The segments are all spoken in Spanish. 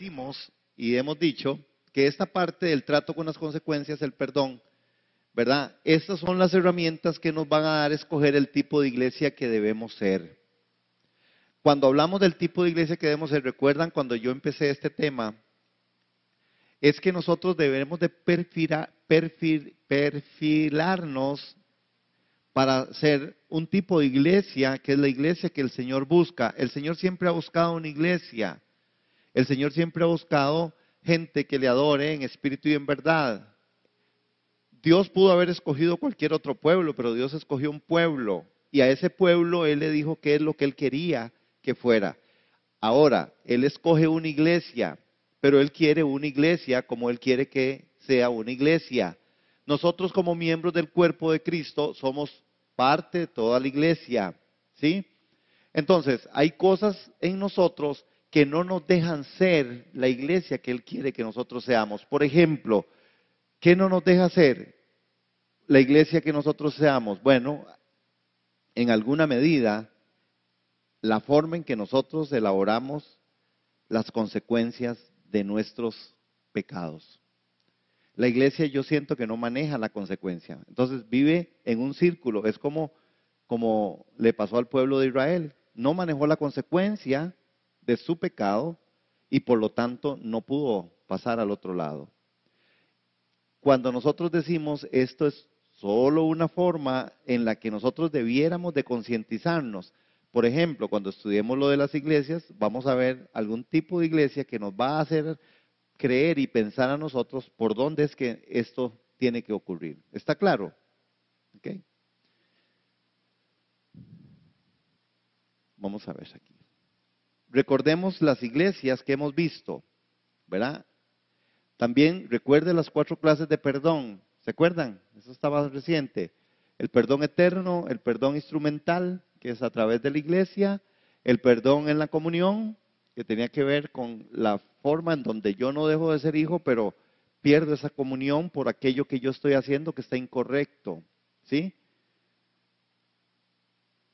decimos y hemos dicho que esta parte del trato con las consecuencias, el perdón, ¿verdad? Estas son las herramientas que nos van a dar a escoger el tipo de iglesia que debemos ser. Cuando hablamos del tipo de iglesia que debemos ser, recuerdan cuando yo empecé este tema, es que nosotros debemos de perfilarnos para ser un tipo de iglesia que es la iglesia que el Señor busca. El Señor siempre ha buscado una iglesia. El Señor siempre ha buscado gente que le adore en espíritu y en verdad. Dios pudo haber escogido cualquier otro pueblo, pero Dios escogió un pueblo. Y a ese pueblo Él le dijo qué es lo que Él quería que fuera. Ahora, Él escoge una iglesia, pero Él quiere una iglesia como Él quiere que sea una iglesia. Nosotros como miembros del cuerpo de Cristo somos parte de toda la iglesia, ¿sí? Entonces, hay cosas en nosotros que no nos dejan ser la iglesia que Él quiere que nosotros seamos. Por ejemplo, ¿qué no nos deja ser la iglesia que nosotros seamos? Bueno, en alguna medida, la forma en que nosotros elaboramos las consecuencias de nuestros pecados. La iglesia yo siento que no maneja la consecuencia. Entonces vive en un círculo. Es como le pasó al pueblo de Israel. No manejó la consecuencia de su pecado y por lo tanto no pudo pasar al otro lado. Cuando nosotros decimos esto es solo una forma en la que nosotros debiéramos de concientizarnos. Por ejemplo, cuando estudiemos lo de las iglesias, vamos a ver algún tipo de iglesia que nos va a hacer creer y pensar a nosotros por dónde es que esto tiene que ocurrir. ¿Está claro? ¿Okay? Vamos a ver aquí. Recordemos las iglesias que hemos visto, ¿verdad? También recuerde las 4 clases de perdón. ¿Se acuerdan? Eso estaba reciente. El perdón eterno, el perdón instrumental, que es a través de la iglesia, el perdón en la comunión, que tenía que ver con la forma en donde yo no dejo de ser hijo, pero pierdo esa comunión por aquello que yo estoy haciendo que está incorrecto. ¿Sí?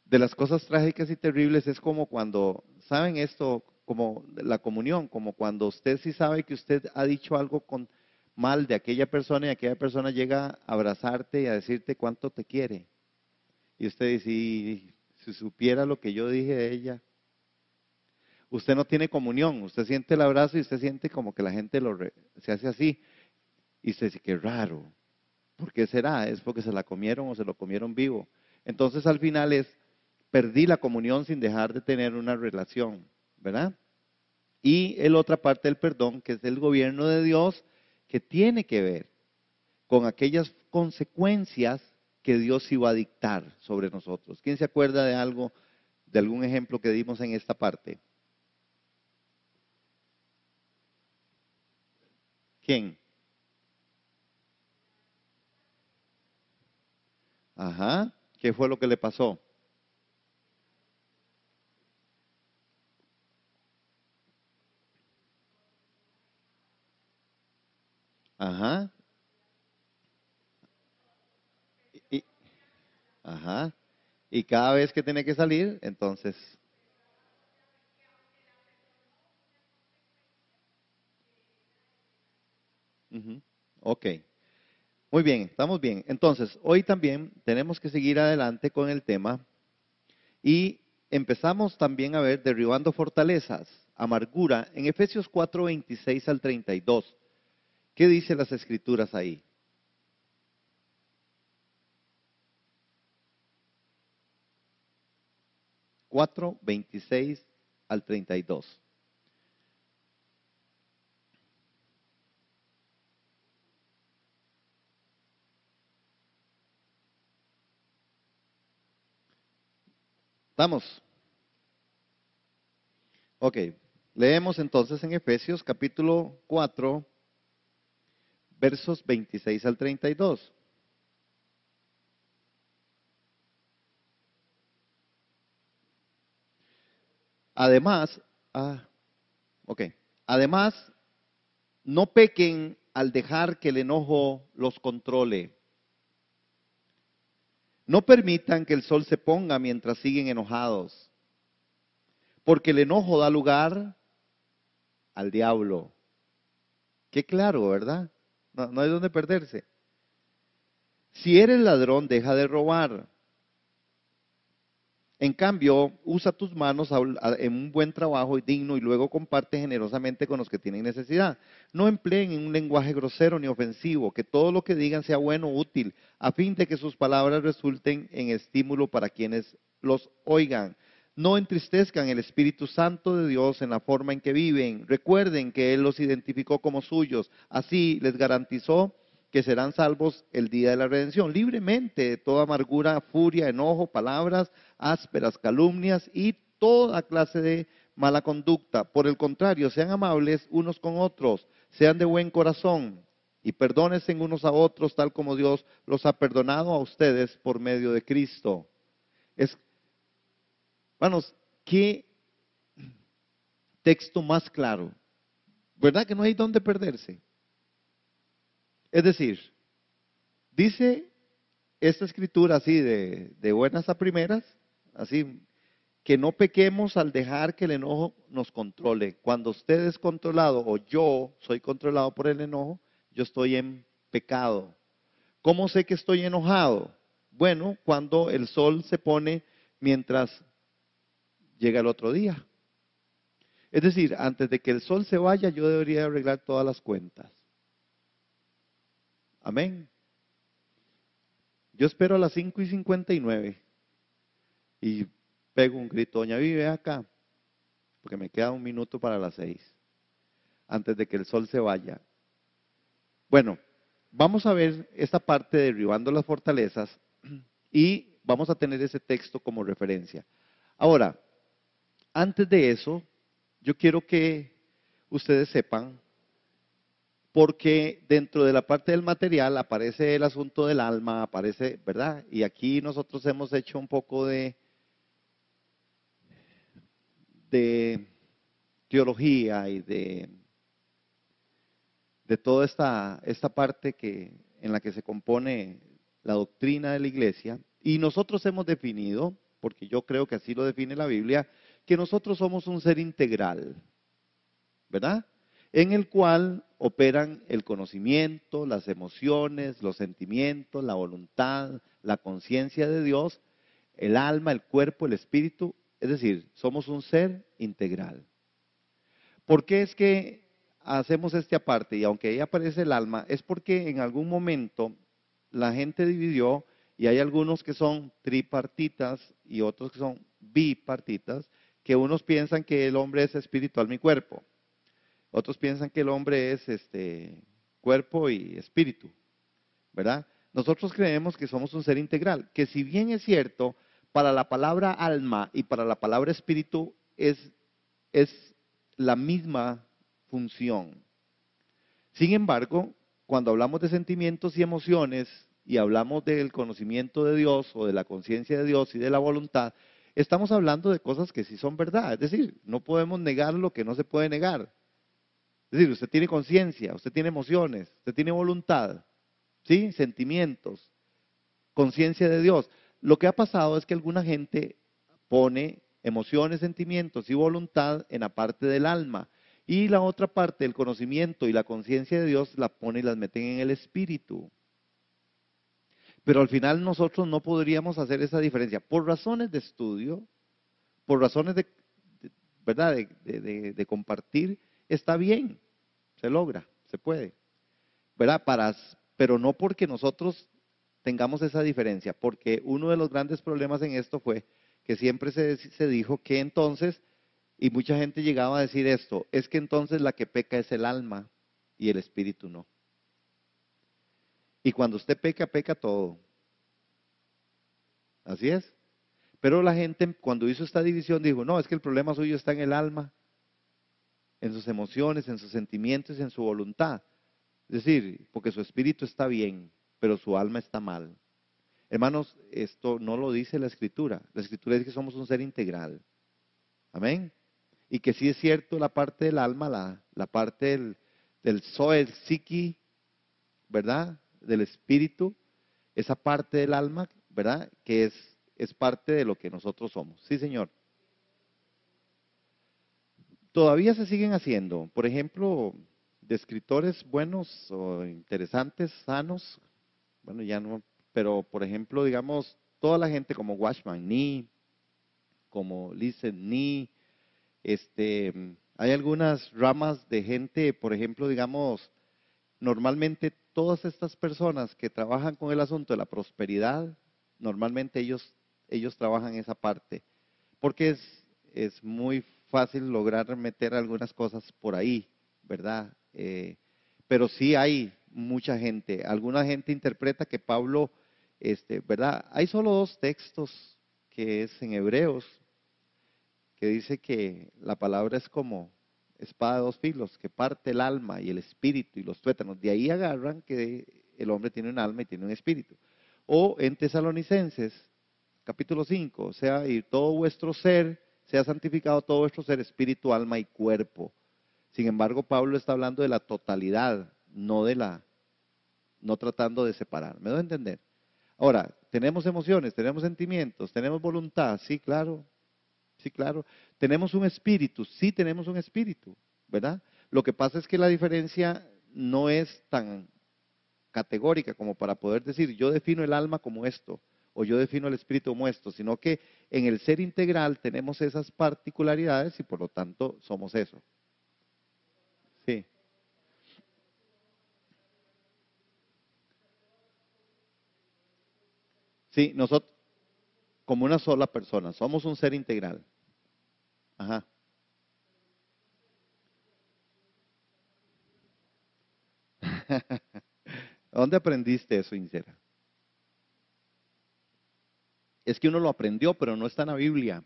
De las cosas trágicas y terribles es como cuando, ¿saben esto? Como la comunión, como cuando usted sí sabe que usted ha dicho algo con mal de aquella persona y aquella persona llega a abrazarte y a decirte cuánto te quiere. Y usted dice, "Y si supiera lo que yo dije de ella". Usted no tiene comunión, usted siente el abrazo y usted siente como que la gente se hace así. Y usted dice, qué raro. ¿Por qué será? ¿Es porque se la comieron o se lo comieron vivo? Entonces al final perdí la comunión sin dejar de tener una relación, ¿verdad? Y la otra parte del perdón, que es el gobierno de Dios, que tiene que ver con aquellas consecuencias que Dios iba a dictar sobre nosotros. ¿Quién se acuerda de algo, de algún ejemplo que dimos en esta parte? ¿Quién? Ajá. ¿Qué fue lo que le pasó? Ajá. Y, ajá. Y cada vez que tiene que salir, entonces, ujú, ok. Muy bien, estamos bien. Entonces, hoy también tenemos que seguir adelante con el tema y empezamos también a ver derribando fortalezas, amargura, en Efesios 4, 26 al 32. ¿Qué dice las escrituras ahí? 4, 26 al 32. ¿Estamos? Ok. Leemos entonces en Efesios capítulo 4, versos 26 al 32. Además, ok. Además, no pequen al dejar que el enojo los controle. No permitan que el sol se ponga mientras siguen enojados, porque el enojo da lugar al diablo. Qué claro, ¿verdad? No, no hay dónde perderse. Si eres ladrón, deja de robar. En cambio, usa tus manos en un buen trabajo y digno y luego comparte generosamente con los que tienen necesidad. No empleen un lenguaje grosero ni ofensivo, que todo lo que digan sea bueno o útil, a fin de que sus palabras resulten en estímulo para quienes los oigan. No entristezcan el Espíritu Santo de Dios en la forma en que viven. Recuerden que Él los identificó como suyos. Así les garantizó que serán salvos el día de la redención, libremente de toda amargura, furia, enojo, palabras ásperas, calumnias y toda clase de mala conducta. Por el contrario, sean amables unos con otros, sean de buen corazón y perdónense unos a otros tal como Dios los ha perdonado a ustedes por medio de Cristo. Hermanos, qué texto más claro. ¿Verdad que no hay dónde perderse? Es decir, dice esta escritura así de buenas a primeras, así, que no pequemos al dejar que el enojo nos controle. Cuando usted es controlado o yo soy controlado por el enojo, yo estoy en pecado. ¿Cómo sé que estoy enojado? Bueno, cuando el sol se pone mientras llega el otro día. Es decir, antes de que el sol se vaya, yo debería arreglar todas las cuentas. Amén. Yo espero a las 5:59 y pego un grito, doña Vive acá, porque me queda un minuto para las 6, antes de que el sol se vaya. Bueno, vamos a ver esta parte de derribando las fortalezas y vamos a tener ese texto como referencia. Ahora, antes de eso, yo quiero que ustedes sepan, porque dentro de la parte del material aparece el asunto del alma, aparece, ¿verdad? Y aquí nosotros hemos hecho un poco de teología y de toda esta parte en la que se compone la doctrina de la iglesia. Y nosotros hemos definido, porque yo creo que así lo define la Biblia, que nosotros somos un ser integral, ¿verdad? En el cual operan el conocimiento, las emociones, los sentimientos, la voluntad, la conciencia de Dios, el alma, el cuerpo, el espíritu. Es decir, somos un ser integral. ¿Por qué es que hacemos este aparte? Y aunque ahí aparece el alma, es porque en algún momento la gente dividió y hay algunos que son tripartitas y otros que son bipartitas, que unos piensan que el hombre es espíritu, alma y cuerpo. Otros piensan que el hombre es cuerpo y espíritu, ¿verdad? Nosotros creemos que somos un ser integral, que si bien es cierto, para la palabra alma y para la palabra espíritu es la misma función. Sin embargo, cuando hablamos de sentimientos y emociones y hablamos del conocimiento de Dios o de la conciencia de Dios y de la voluntad, estamos hablando de cosas que sí son verdad. Es decir, no podemos negar lo que no se puede negar. Es decir, usted tiene conciencia, usted tiene emociones, usted tiene voluntad, ¿sí? Sentimientos, conciencia de Dios. Lo que ha pasado es que alguna gente pone emociones, sentimientos y voluntad en la parte del alma. Y la otra parte, el conocimiento y la conciencia de Dios, la pone y las meten en el espíritu. Pero al final nosotros no podríamos hacer esa diferencia. Por razones de estudio, por razones ¿verdad? De compartir, está bien, se logra, se puede. ¿Verdad? Pero no porque nosotros tengamos esa diferencia, porque uno de los grandes problemas en esto fue que siempre se dijo que entonces, y mucha gente llegaba a decir esto, es que entonces la que peca es el alma y el espíritu no. Y cuando usted peca, peca todo. Así es. Pero la gente cuando hizo esta división dijo, no, es que el problema suyo está en el alma, en sus emociones, en sus sentimientos y en su voluntad. Es decir, porque su espíritu está bien, pero su alma está mal. Hermanos, esto no lo dice la Escritura. La Escritura dice que somos un ser integral. Amén. Y que sí es cierto la parte del alma, la parte del soul, el psiqui, ¿verdad? Del espíritu, esa parte del alma, ¿verdad? Que es parte de lo que nosotros somos. Sí, Señor. Todavía se siguen haciendo, por ejemplo, de escritores buenos o interesantes, sanos, bueno, ya no, pero por ejemplo, digamos, toda la gente como Watchman Nee, como Listen Nee, hay algunas ramas de gente, por ejemplo, digamos, normalmente todas estas personas que trabajan con el asunto de la prosperidad, normalmente ellos trabajan esa parte, porque es muy fácil lograr meter algunas cosas por ahí, ¿verdad? Pero sí hay mucha gente, alguna gente interpreta que Pablo, ¿verdad? Hay solo dos textos que es en Hebreos, que dice que la palabra es como espada de dos filos, que parte el alma y el espíritu y los tuétanos. De ahí agarran que el hombre tiene un alma y tiene un espíritu. O en Tesalonicenses, capítulo 5, o sea, y todo vuestro ser, sea santificado todo vuestro ser, espíritu, alma y cuerpo. Sin embargo, Pablo está hablando de la totalidad, no tratando de separar. ¿Me doy a entender? Ahora, tenemos emociones, tenemos sentimientos, tenemos voluntad, sí, claro, sí, claro. Tenemos un espíritu, sí tenemos un espíritu, ¿verdad? Lo que pasa es que la diferencia no es tan categórica como para poder decir, yo defino el alma como esto, o yo defino el espíritu como esto, sino que en el ser integral tenemos esas particularidades y por lo tanto somos eso. Sí, sí, nosotros como una sola persona, somos un ser integral. Ajá. ¿Dónde aprendiste eso, Incera? Es que uno lo aprendió, pero no está en la Biblia.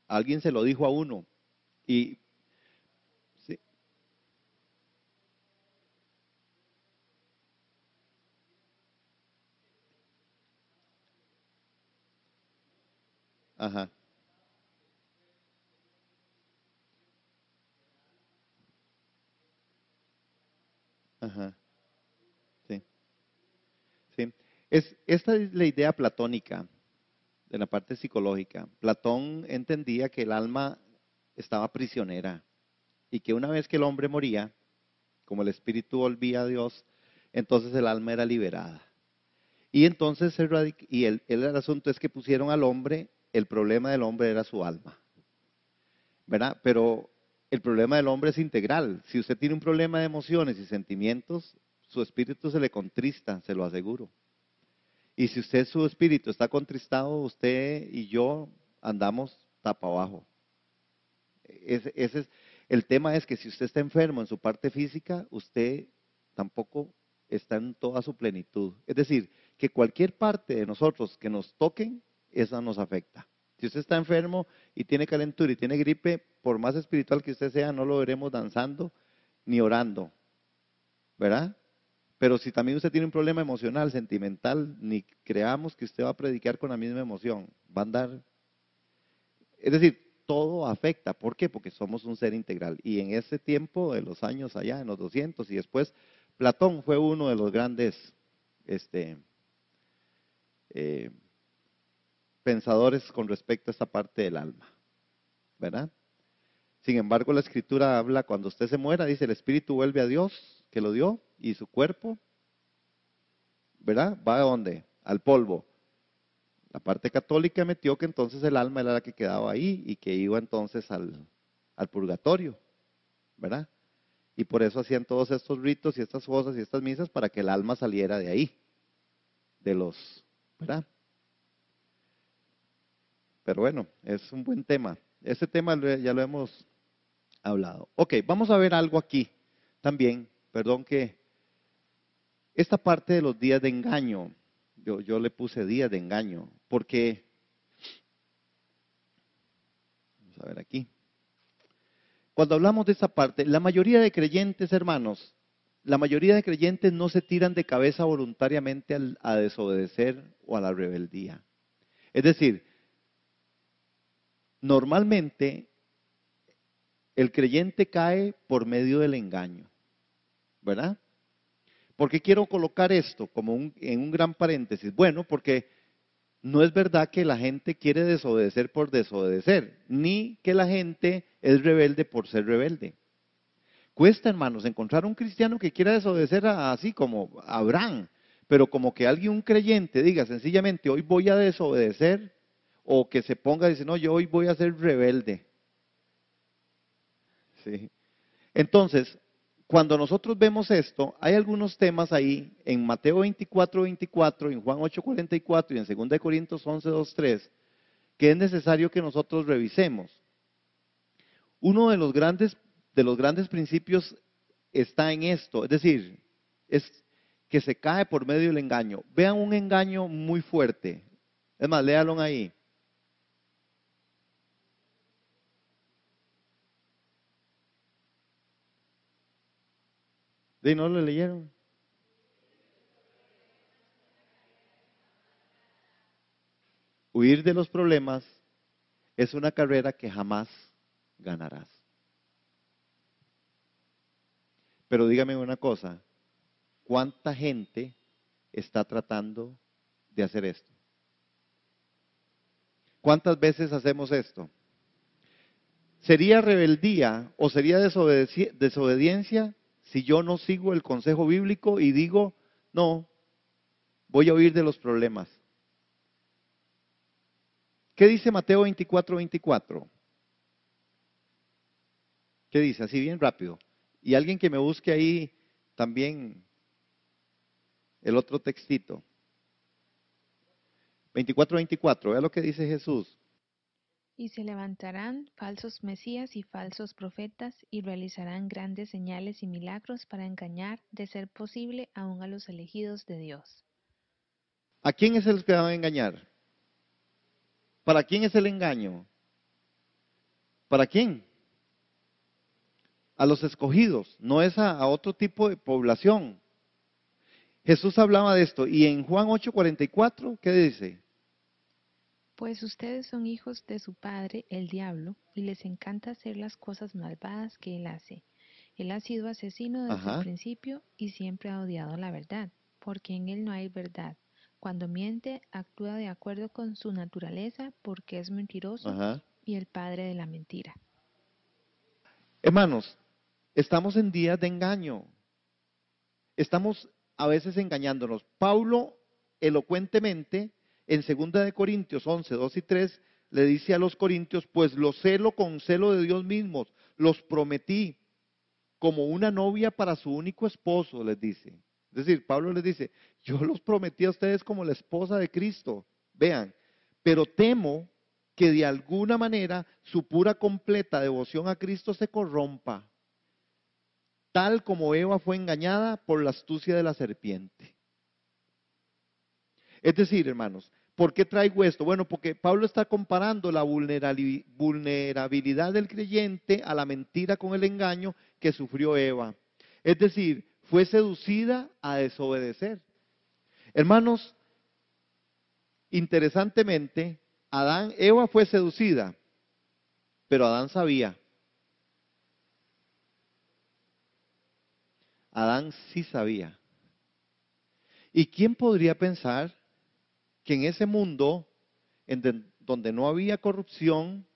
Alguien se lo dijo a uno. Y sí, ajá, ajá, sí, sí. Esta es la idea platónica de la parte psicológica. Platón entendía que el alma estaba prisionera y que una vez que el hombre moría, como el espíritu volvía a Dios, entonces el alma era liberada. Y entonces el asunto es que pusieron al hombre, el problema del hombre era su alma, ¿verdad? Pero el problema del hombre es integral. Si usted tiene un problema de emociones y sentimientos, su espíritu se le contrista, se lo aseguro. Y si usted, su espíritu está contristado, usted y yo andamos tapa abajo. El tema es que si usted está enfermo en su parte física, usted tampoco está en toda su plenitud. Es decir, que cualquier parte de nosotros que nos toquen, esa nos afecta. Si usted está enfermo y tiene calentura y tiene gripe, por más espiritual que usted sea, no lo veremos danzando ni orando, ¿verdad? Pero si también usted tiene un problema emocional, sentimental, ni creamos que usted va a predicar con la misma emoción. Va a andar. Es decir, todo afecta. ¿Por qué? Porque somos un ser integral. Y en ese tiempo, de los años allá, en los 200 y después, Platón fue uno de los grandes este, eh, pensadores con respecto a esta parte del alma, ¿verdad? Sin embargo, la escritura habla, cuando usted se muera, dice, el espíritu vuelve a Dios, que lo dio, y su cuerpo, ¿verdad? ¿Va a dónde? Al polvo. La parte católica metió que entonces el alma era la que quedaba ahí y que iba entonces al purgatorio, ¿verdad? Y por eso hacían todos estos ritos y estas cosas y estas misas para que el alma saliera de ahí, de los, ¿verdad? Pero bueno, es un buen tema. Este tema ya lo hemos hablado. Ok, vamos a ver algo aquí también. Perdón que esta parte de los días de engaño, yo le puse días de engaño, porque, vamos a ver aquí. Cuando hablamos de esa parte, la mayoría de creyentes, hermanos, la mayoría de creyentes no se tiran de cabeza voluntariamente a desobedecer o a la rebeldía. Es decir, normalmente el creyente cae por medio del engaño, ¿verdad? ¿Por qué quiero colocar esto como en un gran paréntesis? Bueno, porque No es verdad que la gente quiere desobedecer por desobedecer, ni que la gente es rebelde por ser rebelde. Cuesta, hermanos, encontrar un cristiano que quiera desobedecer así como Abraham, pero como que alguien, un creyente, diga sencillamente, hoy voy a desobedecer, o que se ponga y dice, no, yo hoy voy a ser rebelde. Sí. Entonces, cuando nosotros vemos esto, hay algunos temas ahí en Mateo 24, 24, en Juan 8, 44 y en 2 Corintios 11, 2, 3, que es necesario que nosotros revisemos. Uno de los grandes principios está en esto, es decir, es que se cae por medio del engaño. Vean un engaño muy fuerte. Es más, léalo ahí. ¿Y no lo leyeron? Huir de los problemas es una carrera que jamás ganarás. Pero dígame una cosa, ¿cuánta gente está tratando de hacer esto? ¿Cuántas veces hacemos esto? ¿Sería rebeldía o sería desobediencia si yo no sigo el consejo bíblico y digo, no, voy a huir de los problemas? ¿Qué dice Mateo 24, 24? ¿Qué dice? Así bien rápido. Y alguien que me busque ahí también el otro textito. 24, 24, vea lo que dice Jesús. Y se levantarán falsos mesías y falsos profetas, y realizarán grandes señales y milagros para engañar, de ser posible, aun a los elegidos de Dios. ¿A quién es el que van a engañar? ¿Para quién es el engaño? ¿Para quién? A los escogidos, no es a otro tipo de población. Jesús hablaba de esto y en Juan 8:44, ¿qué dice? Pues ustedes son hijos de su padre, el diablo, y les encanta hacer las cosas malvadas que él hace. Él ha sido asesino desde el Ajá, principio y siempre ha odiado la verdad, porque en él no hay verdad. Cuando miente, actúa de acuerdo con su naturaleza, porque es mentiroso ajá. y el padre de la mentira. Hermanos, estamos en días de engaño. Estamos a veces engañándonos. Pablo, elocuentemente, en 2 Corintios 11, 2 y 3, le dice a los corintios, pues los celo con celo de Dios mismo, los prometí como una novia para su único esposo, les dice. Es decir, Pablo les dice, yo los prometí a ustedes como la esposa de Cristo. Vean, pero temo que de alguna manera su pura completa devoción a Cristo se corrompa, tal como Eva fue engañada por la astucia de la serpiente. Es decir, hermanos, ¿por qué traigo esto? Bueno, porque Pablo está comparando la vulnerabilidad del creyente a la mentira con el engaño que sufrió Eva. Es decir, fue seducida a desobedecer. Hermanos, interesantemente, Eva fue seducida, pero Adán sabía. Adán sí sabía. ¿Y quién podría pensar que en ese mundo donde no había corrupción,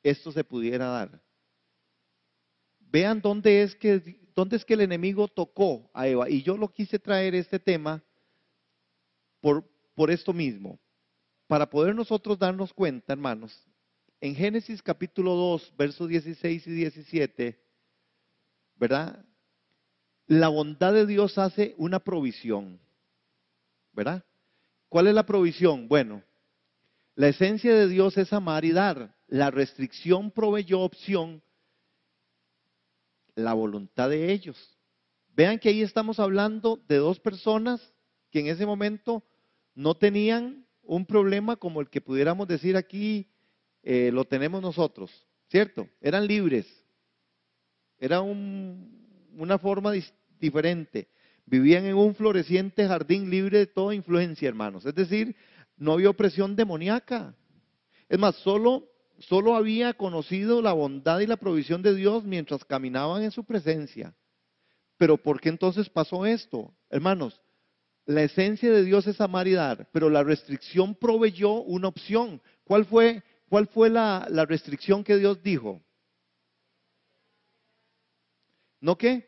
esto se pudiera dar? Vean dónde es que el enemigo tocó a Eva. Y yo lo quise traer este tema por, por esto mismo, para poder nosotros darnos cuenta, hermanos. En Génesis capítulo 2, versos 16 y 17, ¿verdad? La bondad de Dios hace una provisión, ¿verdad? ¿Cuál es la provisión? Bueno, la esencia de Dios es amar y dar. La restricción proveyó opción, la voluntad de ellos. Vean que ahí estamos hablando de dos personas que en ese momento no tenían un problema como el que pudiéramos decir aquí lo tenemos nosotros, ¿cierto? Eran libres, era una forma diferente. Vivían en un floreciente jardín libre de toda influencia, hermanos. Es decir, no había opresión demoníaca. Es más, solo había conocido la bondad y la provisión de Dios mientras caminaban en su presencia. Pero ¿por qué entonces pasó esto? Hermanos, La esencia de Dios es amar y dar, pero la restricción proveyó una opción. Cuál fue la restricción que Dios dijo? ¿No qué?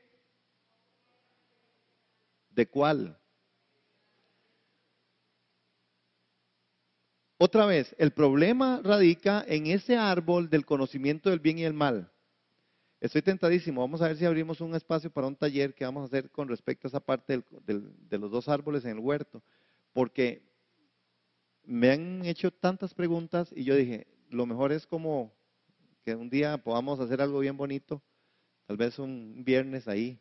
¿De cuál? Otra vez, el problema radica en ese árbol del conocimiento del bien y el mal. Estoy tentadísimo. Vamos a ver si abrimos un espacio para un taller que vamos a hacer con respecto a esa parte de los dos árboles en el huerto. Porque me han hecho tantas preguntas y yo dije, lo mejor es como que un día podamos hacer algo bien bonito, tal vez un viernes ahí,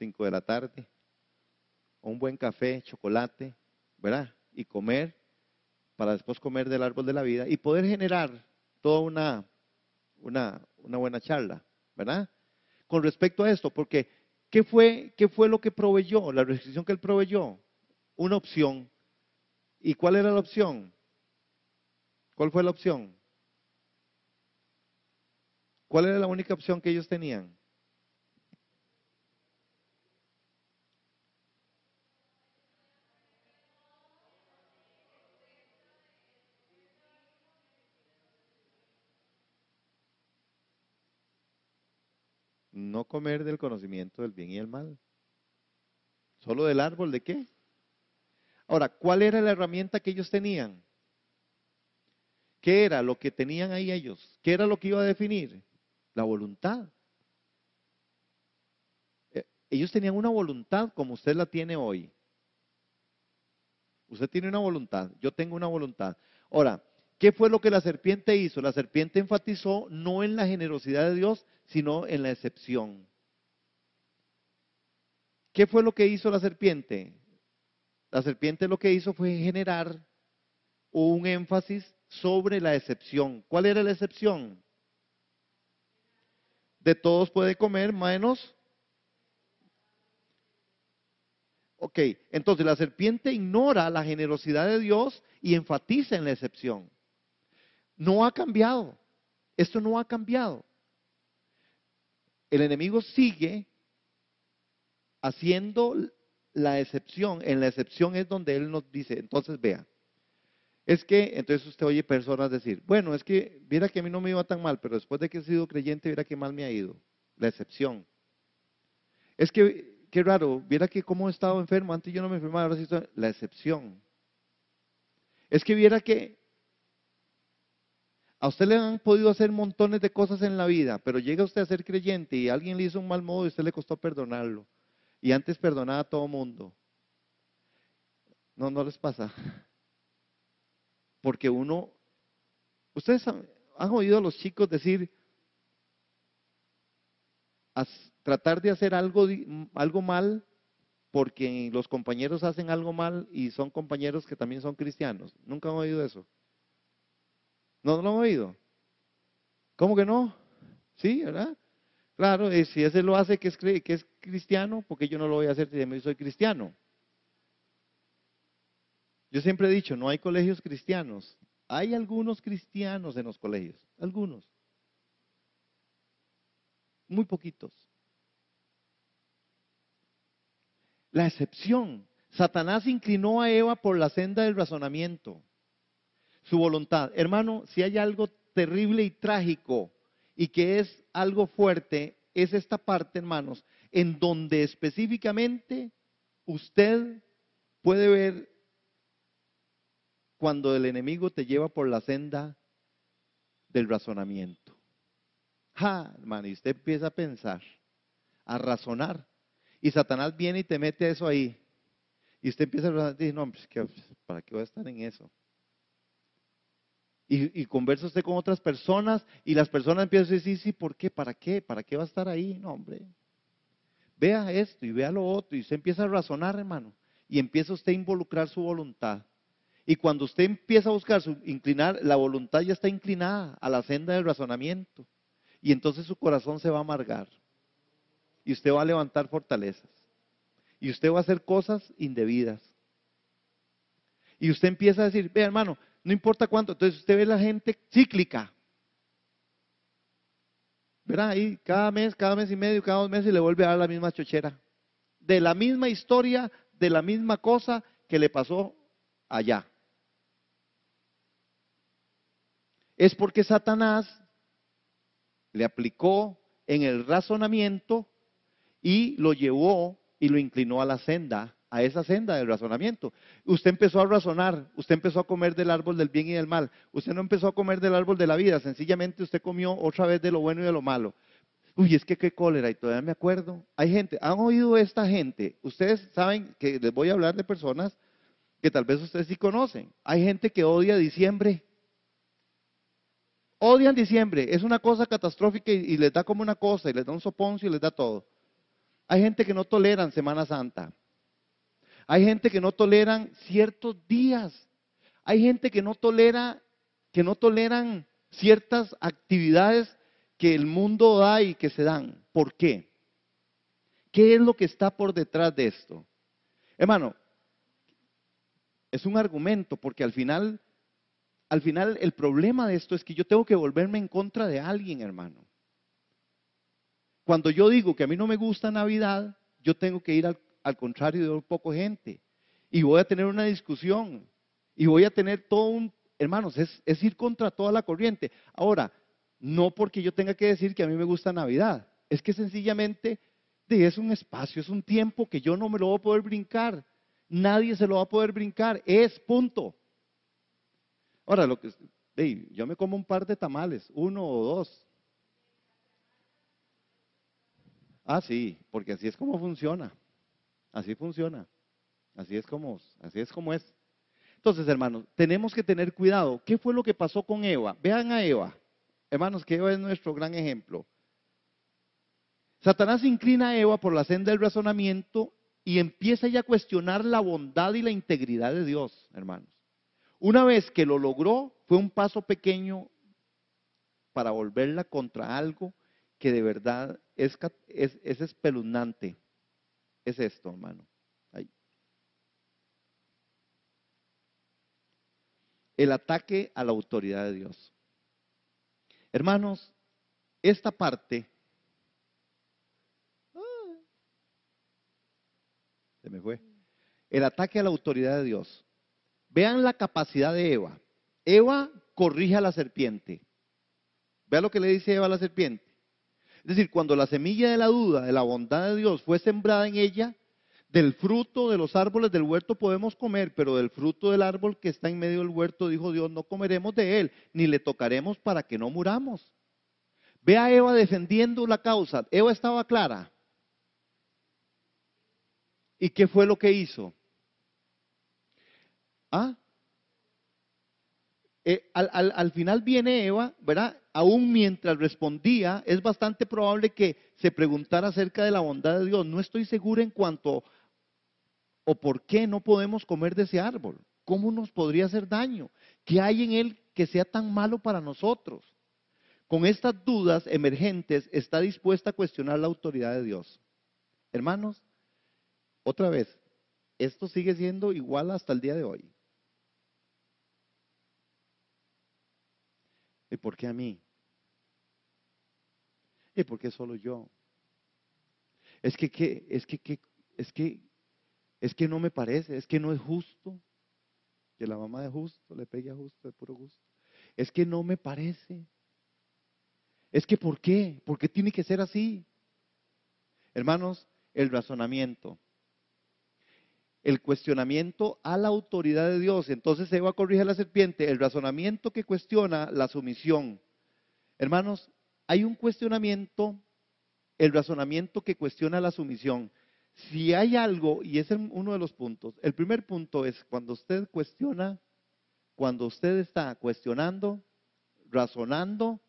5 de la tarde, o un buen café, chocolate, ¿verdad? Y comer, para después comer del árbol de la vida y poder generar toda una buena charla, ¿verdad? Con respecto a esto, porque qué fue lo que proveyó? La restricción que él proveyó, una opción. ¿Y cuál era la opción? ¿Cuál fue la opción? ¿Cuál era la única opción que ellos tenían? No comer del conocimiento del bien y el mal. ¿Solo del árbol de qué? Ahora, ¿cuál era la herramienta que ellos tenían? ¿Qué era lo que tenían ahí ellos? ¿Qué era lo que iba a definir? La voluntad. Ellos tenían una voluntad como usted la tiene hoy. Usted tiene una voluntad, yo tengo una voluntad. Ahora, ¿qué fue lo que la serpiente hizo? La serpiente enfatizó no en la generosidad de Dios, sino en la excepción. ¿Qué fue lo que hizo la serpiente? La serpiente lo que hizo fue generar un énfasis sobre la excepción. ¿Cuál era la excepción? De todos puede comer menos. Ok, entonces la serpiente ignora la generosidad de Dios y enfatiza en la excepción. No ha cambiado. Esto no ha cambiado. El enemigo sigue haciendo la excepción. En la excepción es donde él nos dice, entonces vea, es que, entonces usted oye personas decir, bueno, es que, mira que a mí no me iba tan mal, pero después de que he sido creyente, mira que mal me ha ido. La excepción. Es que, qué raro, viera que cómo he estado enfermo, antes yo no me enfermaba, ahora sí estoy, la excepción. Es que viera que a usted le han podido hacer montones de cosas en la vida, pero llega usted a ser creyente y alguien le hizo un mal modo y a usted le costó perdonarlo. Y antes perdonaba a todo mundo. No, no les pasa. Porque ustedes han oído a los chicos decir, tratar de hacer algo mal porque los compañeros hacen algo mal y son compañeros que también son cristianos. ¿Nunca han oído eso? ¿No lo han oído? ¿Cómo que no? Sí, ¿verdad? Claro, si ese lo hace que es cristiano, porque yo no lo voy a hacer si yo soy cristiano. Yo siempre he dicho, no hay colegios cristianos. Hay algunos cristianos en los colegios, algunos, muy poquitos. La excepción. Satanás inclinó a Eva por la senda del razonamiento, su voluntad. Hermano, si hay algo terrible y trágico y que es algo fuerte, es esta parte, hermanos, en donde específicamente usted puede ver cuando el enemigo te lleva por la senda del razonamiento. Hermano, y usted empieza a pensar, a razonar, y Satanás viene y te mete eso ahí. Y usted empieza a razonar y dice, no, pues, ¿para qué voy a estar en eso? Y conversa usted con otras personas y las personas empiezan a decir, sí, sí, ¿por qué? ¿Para qué? ¿Para qué va a estar ahí? No, hombre. Vea esto y vea lo otro y usted empieza a razonar, hermano. Y empieza usted a involucrar su voluntad. Y cuando usted empieza a buscar inclinar, la voluntad ya está inclinada a la senda del razonamiento. Y entonces su corazón se va a amargar. Y usted va a levantar fortalezas. Y usted va a hacer cosas indebidas. Y usted empieza a decir, vea hermano, no importa cuánto. Entonces usted ve la gente cíclica. Verá ahí, cada mes y medio, cada 2 meses le vuelve a dar la misma chochera. De la misma historia, de la misma cosa que le pasó allá? Es porque Satanás le aplicó en el razonamiento y lo llevó y lo inclinó a la senda, a esa senda del razonamiento. Usted empezó a razonar, usted empezó a comer del árbol del bien y del mal. Usted no empezó a comer del árbol de la vida, sencillamente usted comió otra vez de lo bueno y de lo malo. Uy, es que qué cólera, y todavía me acuerdo. Hay gente, ¿han oído esta gente? Ustedes saben que les voy a hablar de personas que tal vez ustedes sí conocen. Hay gente que odia diciembre. Odian diciembre, es una cosa catastrófica y les da como una cosa, y les da un soponcio y les da todo. Hay gente que no toleran Semana Santa. Hay gente que no toleran ciertos días. Hay gente que no toleran ciertas actividades que el mundo da y que se dan. ¿Por qué? ¿Qué es lo que está por detrás de esto? Hermano, es un argumento porque al final el problema de esto es que yo tengo que volverme en contra de alguien, hermano. Cuando yo digo que a mí no me gusta Navidad, yo tengo que ir al contrario de un poco gente. Y voy a tener una discusión. Y voy a tener todo un... Hermanos, es ir contra toda la corriente. Ahora, no porque yo tenga que decir que a mí me gusta Navidad. Es que sencillamente es un espacio, es un tiempo que yo no me lo voy a poder brincar. Nadie se lo va a poder brincar. Es punto. Ahora, yo me como un par de tamales, uno o dos. Ah, sí, porque así es como funciona. Así funciona. Así es como es. Entonces, hermanos, tenemos que tener cuidado. ¿Qué fue lo que pasó con Eva? Vean a Eva. Hermanos, que Eva es nuestro gran ejemplo. Satanás inclina a Eva por la senda del razonamiento y empieza ya a cuestionar la bondad y la integridad de Dios, hermanos. Una vez que lo logró, fue un paso pequeño para volverla contra algo que de verdad es espeluznante. Es esto, hermano. Ahí. El ataque a la autoridad de Dios. Hermanos, esta parte, se me fue, el ataque a la autoridad de Dios. Vean la capacidad de Eva. Eva corrige a la serpiente. Vean lo que le dice Eva a la serpiente. Es decir, cuando la semilla de la duda, de la bondad de Dios fue sembrada en ella, del fruto de los árboles del huerto podemos comer, pero del fruto del árbol que está en medio del huerto, dijo Dios, no comeremos de él, ni le tocaremos para que no muramos. Ve a Eva defendiendo la causa. Eva estaba clara. ¿Y qué fue lo que hizo? ¿Ah? Al final viene Eva, ¿verdad? Aún mientras respondía, es bastante probable que se preguntara acerca de la bondad de Dios. No estoy segura en cuanto o por qué no podemos comer de ese árbol. ¿Cómo nos podría hacer daño? ¿Qué hay en él que sea tan malo para nosotros? Con estas dudas emergentes está dispuesta a cuestionar la autoridad de Dios. Hermanos, otra vez, esto sigue siendo igual hasta el día de hoy. ¿Y por qué a mí? ¿Y por qué solo yo? Es que, es que no me parece, es que no es justo que la mamá de justo le pegue a justo de puro gusto. Es que no me parece. Es que ¿por qué? ¿Por qué tiene que ser así? Hermanos, el razonamiento, el cuestionamiento a la autoridad de Dios. Entonces Eva corrige a la serpiente, el razonamiento que cuestiona la sumisión. Hermanos, hay un cuestionamiento, el razonamiento que cuestiona la sumisión. Si hay algo, y ese es uno de los puntos, el primer punto es cuando usted cuestiona, cuando usted está cuestionando, razonando,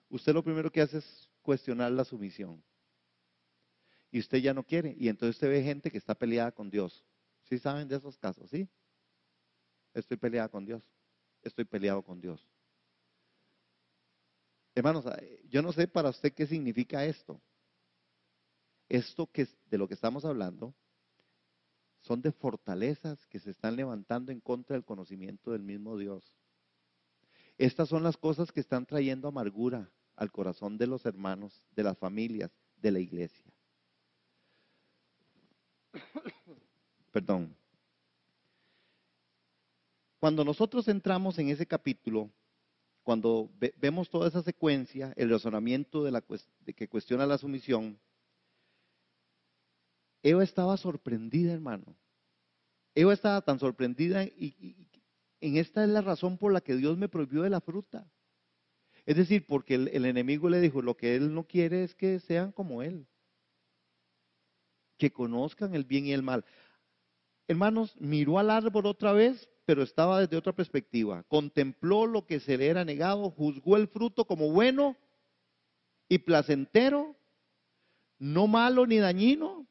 usted lo primero que hace es cuestionar la sumisión. Y usted ya no quiere, y entonces usted ve gente que está peleada con Dios. ¿Sí saben de esos casos? ¿Sí? Estoy peleada con Dios. Estoy peleado con Dios. Hermanos, yo no sé para usted qué significa esto. Esto que de lo que estamos hablando son de fortalezas que se están levantando en contra del conocimiento del mismo Dios. Estas son las cosas que están trayendo amargura al corazón de los hermanos, de las familias, de la iglesia. Perdón. cuando nosotros entramos en ese capítulo, cuando vemos toda esa secuencia, el razonamiento de que cuestiona la sumisión, Eva estaba sorprendida, hermano. Eva estaba tan sorprendida y en esta es la razón por la que Dios me prohibió de la fruta. Es decir, porque el enemigo le dijo, lo que él no quiere es que sean como él, que conozcan el bien y el mal. Hermanos, miró al árbol otra vez, pero estaba desde otra perspectiva. Contempló lo que se le era negado, juzgó el fruto como bueno y placentero, no malo ni dañino,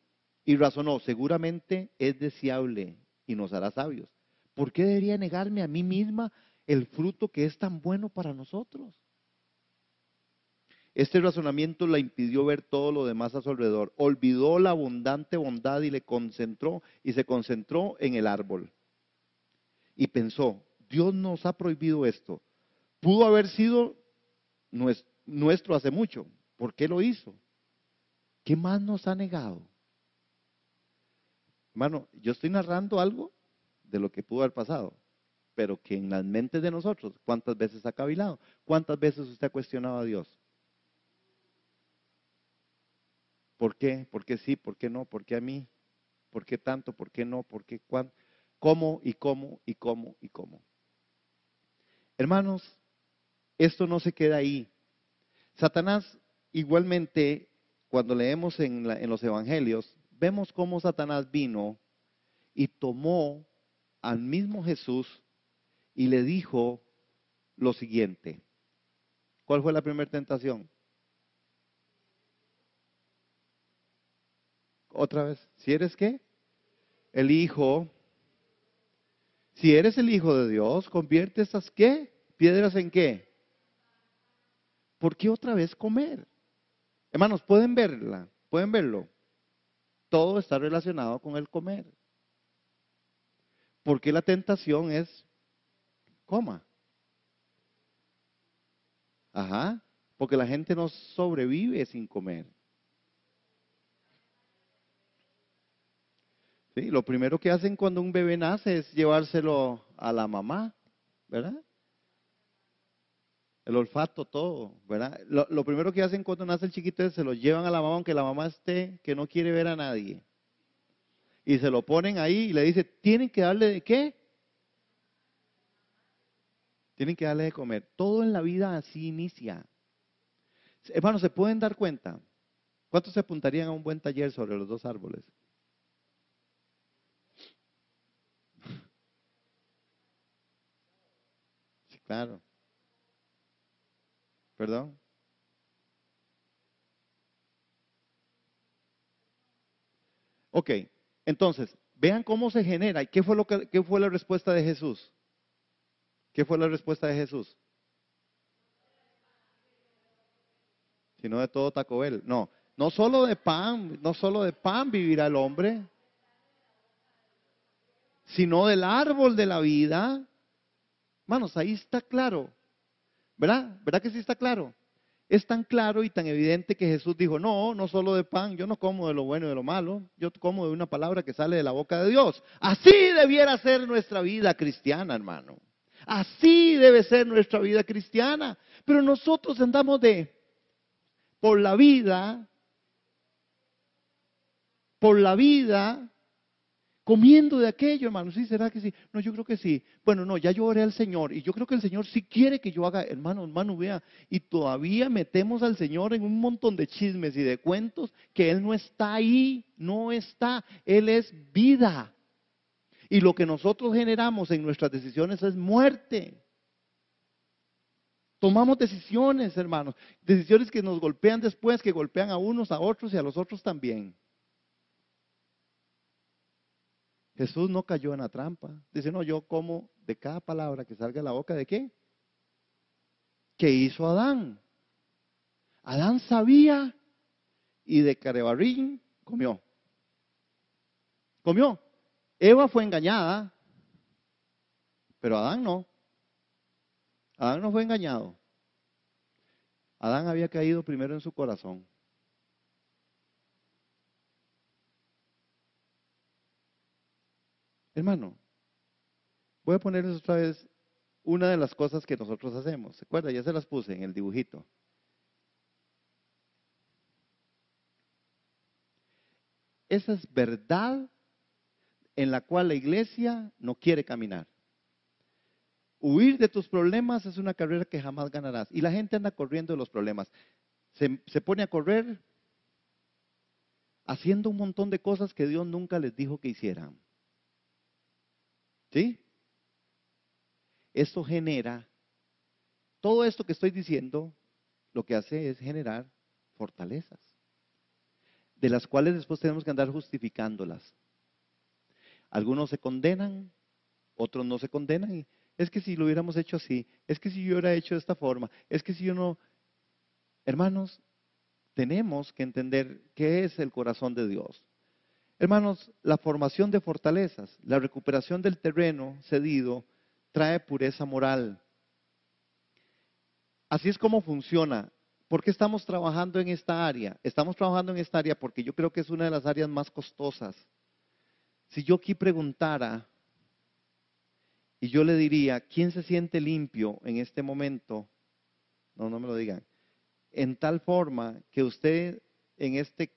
y razonó, seguramente es deseable y nos hará sabios. ¿Por qué debería negarme a mí misma el fruto que es tan bueno para nosotros? Este razonamiento la impidió ver todo lo demás a su alrededor. Olvidó la abundante bondad y se concentró en el árbol. Y pensó, Dios nos ha prohibido esto. Pudo haber sido nuestro hace mucho. ¿Por qué lo hizo? ¿Qué más nos ha negado? Hermano, yo estoy narrando algo de lo que pudo haber pasado, pero que en las mentes de nosotros, ¿cuántas veces ha cavilado? ¿Cuántas veces usted ha cuestionado a Dios? ¿Por qué? ¿Por qué sí? ¿Por qué no? ¿Por qué a mí? ¿Por qué tanto? ¿Por qué no? ¿Por qué cuándo? ¿Cómo y cómo y cómo y cómo? Hermanos, esto no se queda ahí. Satanás, igualmente, cuando leemos en los evangelios, vemos cómo Satanás vino y tomó al mismo Jesús y le dijo lo siguiente. ¿Cuál fue la primera tentación? Otra vez, ¿si eres qué? El Hijo. Si eres el Hijo de Dios, convierte esas ¿qué? ¿Piedras en qué? ¿Por qué otra vez comer? Hermanos, pueden verla, pueden verlo. Todo está relacionado con el comer. Porque la tentación es coma. Ajá. Porque la gente no sobrevive sin comer. ¿Sí? Lo primero que hacen cuando un bebé nace es llevárselo a la mamá, ¿verdad? El olfato, todo, ¿verdad? Lo primero que hacen cuando nace el chiquito es se lo llevan a la mamá, aunque la mamá esté que no quiere ver a nadie. Y se lo ponen ahí y le dice, ¿tienen que darle de qué? Tienen que darle de comer. Todo en la vida así inicia. Hermanos, ¿se pueden dar cuenta? ¿Cuántos se apuntarían a un buen taller sobre los dos árboles? Sí, claro. ¿Perdón? Ok, entonces, vean cómo se genera. ¿Y qué fue la respuesta de Jesús? ¿Qué fue la respuesta de Jesús? Sino de todo Taco Bell. No, no solo de pan vivirá el hombre, sino del árbol de la vida. Manos, ahí está claro, ¿verdad? ¿Verdad que sí está claro? Es tan claro y tan evidente que Jesús dijo, no, no solo de pan, yo no como de lo bueno y de lo malo, yo como de una palabra que sale de la boca de Dios. Así debiera ser nuestra vida cristiana, hermano. Así debe ser nuestra vida cristiana. Pero nosotros andamos por la vida, por la vida, comiendo de aquello, hermano. ¿Sí? ¿Será que sí? No, yo creo que sí. Bueno, no, ya yo oré al Señor y yo creo que el Señor sí quiere que yo haga, hermano, vea. Y todavía metemos al Señor en un montón de chismes y de cuentos que Él no está ahí, no está. Él es vida. Y lo que nosotros generamos en nuestras decisiones es muerte. Tomamos decisiones, hermanos. Decisiones que nos golpean después, que golpean a unos, a otros y a los otros también. Jesús no cayó en la trampa. Dice, no, yo como de cada palabra que salga de la boca de qué. ¿Qué hizo Adán? Adán sabía y de carebarrín comió. Comió. Eva fue engañada, pero Adán no. Adán no fue engañado. Adán había caído primero en su corazón. Hermano, Voy a ponerles otra vez una de las cosas que nosotros hacemos. ¿Se acuerda? Ya se las puse en el dibujito. Esa es verdad en la cual la iglesia no quiere caminar. Huir de tus problemas es una carrera que jamás ganarás. Y la gente anda corriendo de los problemas. Se pone a correr haciendo un montón de cosas que Dios nunca les dijo que hicieran. ¿Sí? Esto genera, todo esto que estoy diciendo, lo que hace es generar fortalezas, de las cuales después tenemos que andar justificándolas. Algunos se condenan, otros no se condenan. Y es que si lo hubiéramos hecho así, es que si yo hubiera hecho de esta forma, es que si yo no... Hermanos, tenemos que entender qué es el corazón de Dios. Hermanos, la formación de fortalezas, la recuperación del terreno cedido, trae pureza moral. Así es como funciona. ¿Por qué estamos trabajando en esta área? Estamos trabajando en esta área porque yo creo que es una de las áreas más costosas. Si yo aquí preguntara y yo le diría, ¿quién se siente limpio en este momento? No, no me lo digan. En tal forma que usted en este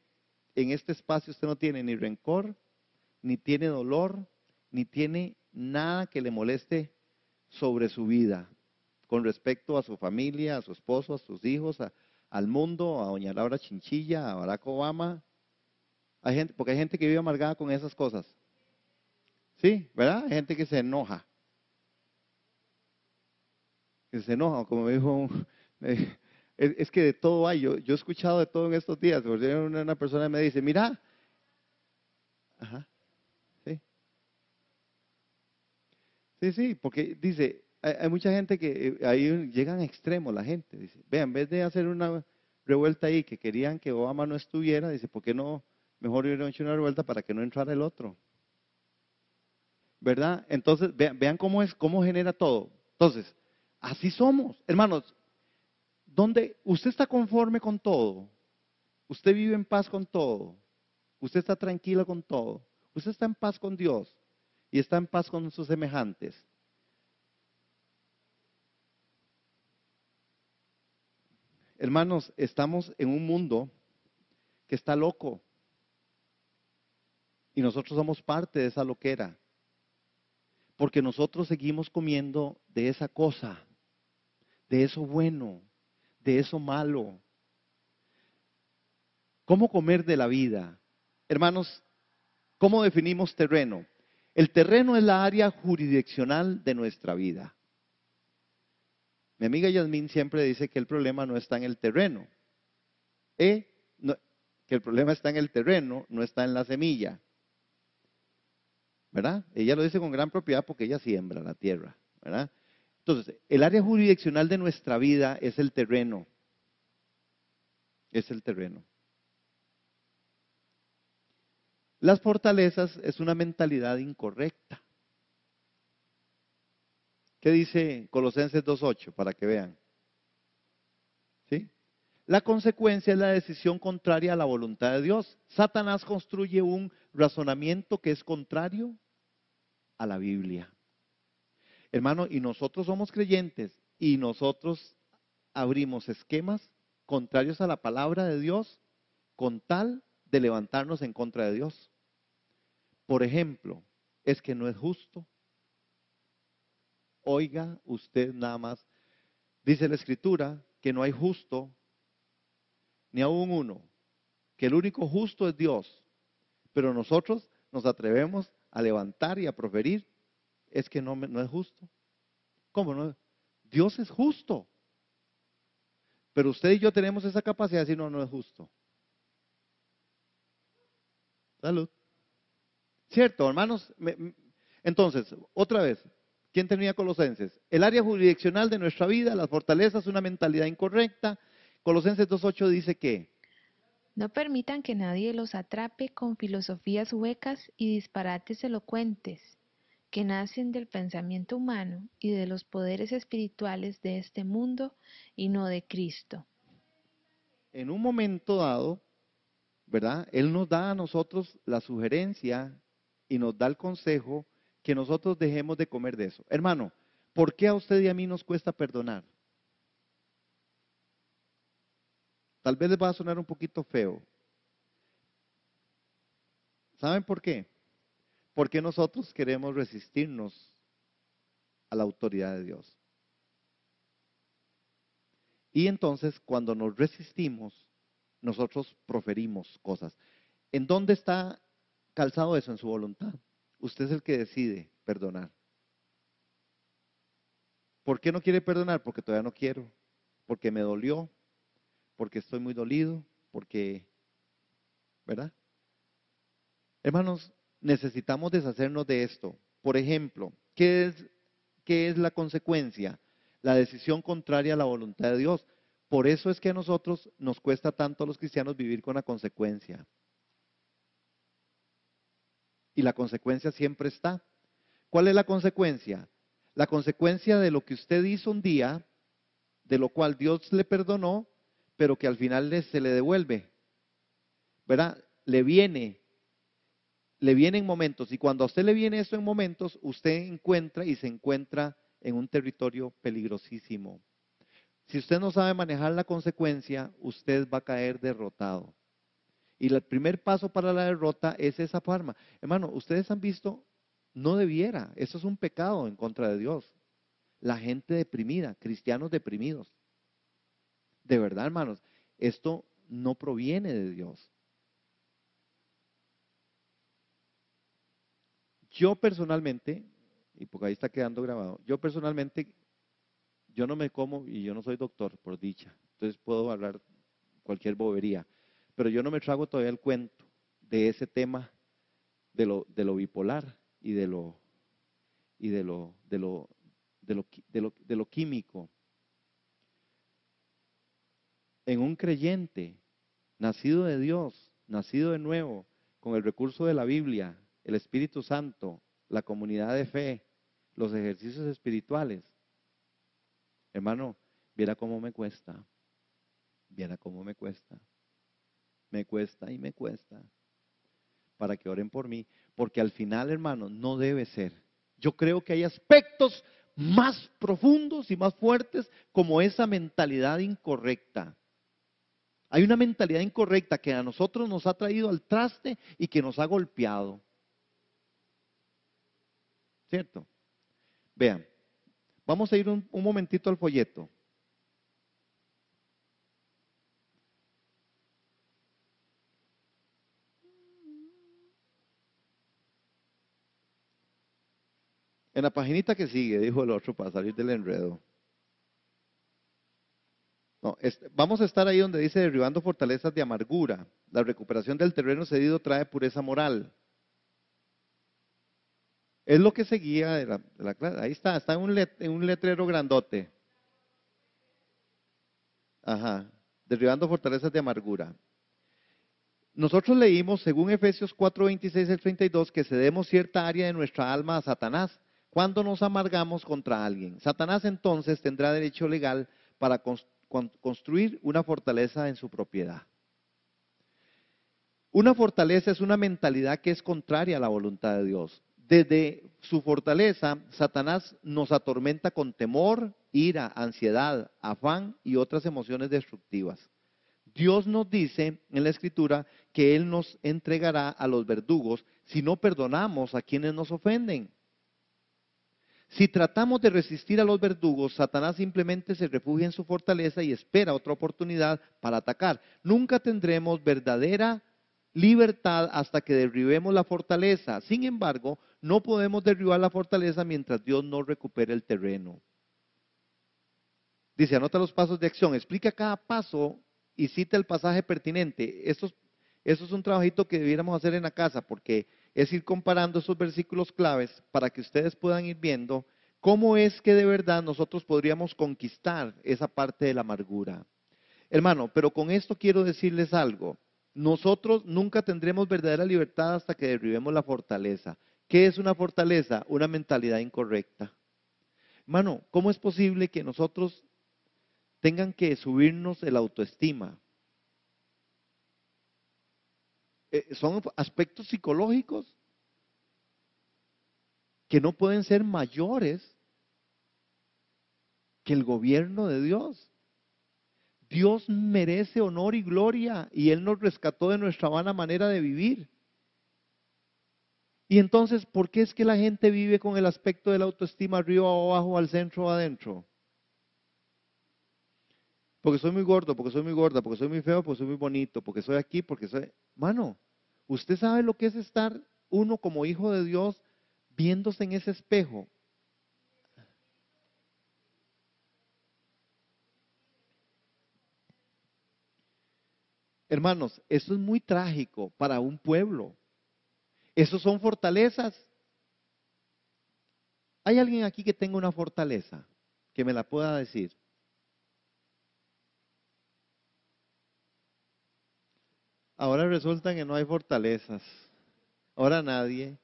espacio usted no tiene ni rencor, ni tiene dolor, ni tiene nada que le moleste sobre su vida, con respecto a su familia, a su esposo, a sus hijos, al mundo, a doña Laura Chinchilla, a Barack Obama. Hay gente, porque hay gente que vive amargada con esas cosas. Sí, ¿verdad? Hay gente que se enoja. Que se enoja, como me dijo, es que de todo hay. Yo he escuchado de todo en estos días. Una persona me dice, mira, ajá, sí, sí, porque dice, hay mucha gente que ahí llegan a extremos la gente. Dice, vean, en vez de hacer una revuelta ahí que querían que Obama no estuviera, dice, ¿por qué no mejor hubieran hecho una revuelta para que no entrara el otro? ¿Verdad? Entonces, vean cómo es, cómo genera todo. Entonces, así somos, hermanos. Donde usted está conforme con todo, usted vive en paz con todo, usted está tranquilo con todo, usted está en paz con Dios y está en paz con sus semejantes. Hermanos, estamos en un mundo que está loco y nosotros somos parte de esa loquera, porque nosotros seguimos comiendo de esa cosa, de eso bueno, de eso malo. ¿Cómo comer de la vida? Hermanos, ¿cómo definimos terreno? El terreno es la área jurisdiccional de nuestra vida. Mi amiga Yasmín siempre dice que el problema no está en el terreno. Que el problema está en el terreno, no está en la semilla. ¿Verdad? Ella lo dice con gran propiedad porque ella siembra la tierra. ¿Verdad? Entonces, el área jurisdiccional de nuestra vida es el terreno. Es el terreno. Las fortalezas es una mentalidad incorrecta. ¿Qué dice Colosenses 2:8? Para que vean. ¿Sí? La consecuencia es la decisión contraria a la voluntad de Dios. Satanás construye un razonamiento que es contrario a la Biblia. Hermano, y nosotros somos creyentes y nosotros abrimos esquemas contrarios a la palabra de Dios con tal de levantarnos en contra de Dios. Por ejemplo, es que no es justo. Oiga usted nada más. Dice la Escritura que no hay justo ni aún uno, que el único justo es Dios. Pero nosotros nos atrevemos a levantar y a proferir, es que no es justo. ¿Cómo no? Dios es justo. Pero usted y yo tenemos esa capacidad de decir, no, no es justo. Salud. ¿Cierto, hermanos? Entonces, otra vez, ¿quién tenía Colosenses? El área jurisdiccional de nuestra vida, las fortalezas, una mentalidad incorrecta. Colosenses 2:8 dice que No permitan que nadie los atrape con filosofías huecas y disparates elocuentes, que nacen del pensamiento humano y de los poderes espirituales de este mundo y no de Cristo. en un momento dado, ¿verdad? Él nos da a nosotros la sugerencia y nos da el consejo que nosotros dejemos de comer de eso. Hermano, ¿por qué a usted y a mí nos cuesta perdonar? Tal vez les va a sonar un poquito feo. ¿Saben por qué? Porque nosotros queremos resistirnos a la autoridad de Dios. Y entonces, cuando nos resistimos, nosotros proferimos cosas. ¿En dónde está calzado eso? En su voluntad. Usted es el que decide perdonar. ¿Por qué no quiere perdonar? Porque todavía no quiero. Porque me dolió. Porque estoy muy dolido. Porque, ¿verdad? Hermanos, necesitamos deshacernos de esto. Por ejemplo, qué es la consecuencia? La decisión contraria a la voluntad de Dios. Por eso es que a nosotros nos cuesta tanto a los cristianos vivir con la consecuencia. Y la consecuencia siempre está. ¿Cuál es la consecuencia? La consecuencia de lo que usted hizo un día, de lo cual Dios le perdonó, pero que al final se le devuelve. ¿Verdad? Le viene en momentos. Y cuando a usted le viene esto en momentos, usted encuentra y se encuentra en un territorio peligrosísimo. Si usted no sabe manejar la consecuencia, usted va a caer derrotado. Y el primer paso para la derrota es esa forma. Hermano, ustedes han visto, no debiera, eso es un pecado en contra de Dios. La gente deprimida, cristianos deprimidos. De verdad, hermanos, esto no proviene de Dios. Yo personalmente, y porque ahí está quedando grabado, yo no me como y yo no soy doctor, por dicha. Entonces puedo hablar cualquier bobería. Pero yo no me trago todavía el cuento de ese tema de lo bipolar y de lo químico. En un creyente, nacido de Dios, nacido de nuevo, con el recurso de la Biblia, el Espíritu Santo, la comunidad de fe, los ejercicios espirituales. Hermano, viera cómo me cuesta, viera cómo me cuesta. Me cuesta y me cuesta para que oren por mí, porque al final, hermano, no debe ser. Yo creo que hay aspectos más profundos y más fuertes como esa mentalidad incorrecta. Hay una mentalidad incorrecta que a nosotros nos ha traído al traste y que nos ha golpeado. ¿Cierto? Vean, vamos a ir un momentito al folleto. En la paginita que sigue, dijo el otro para salir del enredo. No, vamos a estar ahí donde dice derribando fortalezas de amargura. La recuperación del terreno cedido trae pureza moral. Es lo que seguía de la clase. Ahí está en un letrero grandote. Ajá, derribando fortalezas de amargura. Nosotros leímos, según Efesios 4, 26 al 32, que cedemos cierta área de nuestra alma a Satanás cuando nos amargamos contra alguien. Satanás entonces tendrá derecho legal para construir una fortaleza en su propiedad. Una fortaleza es una mentalidad que es contraria a la voluntad de Dios. Desde su fortaleza, Satanás nos atormenta con temor, ira, ansiedad, afán y otras emociones destructivas. Dios nos dice en la Escritura que Él nos entregará a los verdugos si no perdonamos a quienes nos ofenden. Si tratamos de resistir a los verdugos, Satanás simplemente se refugia en su fortaleza y espera otra oportunidad para atacar. Nunca tendremos verdadera libertad hasta que derribemos la fortaleza. Sin embargo, no podemos derribar la fortaleza mientras Dios no recupere el terreno. Dice, anota los pasos de acción, explica cada paso y cita el pasaje pertinente. Eso es un trabajito que debiéramos hacer en la casa porque es ir comparando esos versículos claves para que ustedes puedan ir viendo cómo es que de verdad nosotros podríamos conquistar esa parte de la amargura. Hermano, pero con esto quiero decirles algo. Nosotros nunca tendremos verdadera libertad hasta que derribemos la fortaleza. ¿Qué es una fortaleza? Una mentalidad incorrecta. Hermano, ¿cómo es posible que nosotros tengan que subirnos el autoestima? Son aspectos psicológicos que no pueden ser mayores que el gobierno de Dios. Dios merece honor y gloria y Él nos rescató de nuestra vana manera de vivir. Y entonces, ¿por qué es que la gente vive con el aspecto de la autoestima arriba o abajo, al centro o adentro? Porque soy muy gordo, porque soy muy gorda, porque soy muy feo, porque soy muy bonito, porque soy aquí, porque soy... Mano, ¿usted sabe lo que es estar uno como hijo de Dios viéndose en ese espejo? Hermanos, eso es muy trágico para un pueblo. Esos son fortalezas. ¿Hay alguien aquí que tenga una fortaleza? Que me la pueda decir. Ahora resulta que no hay fortalezas. Ahora nadie.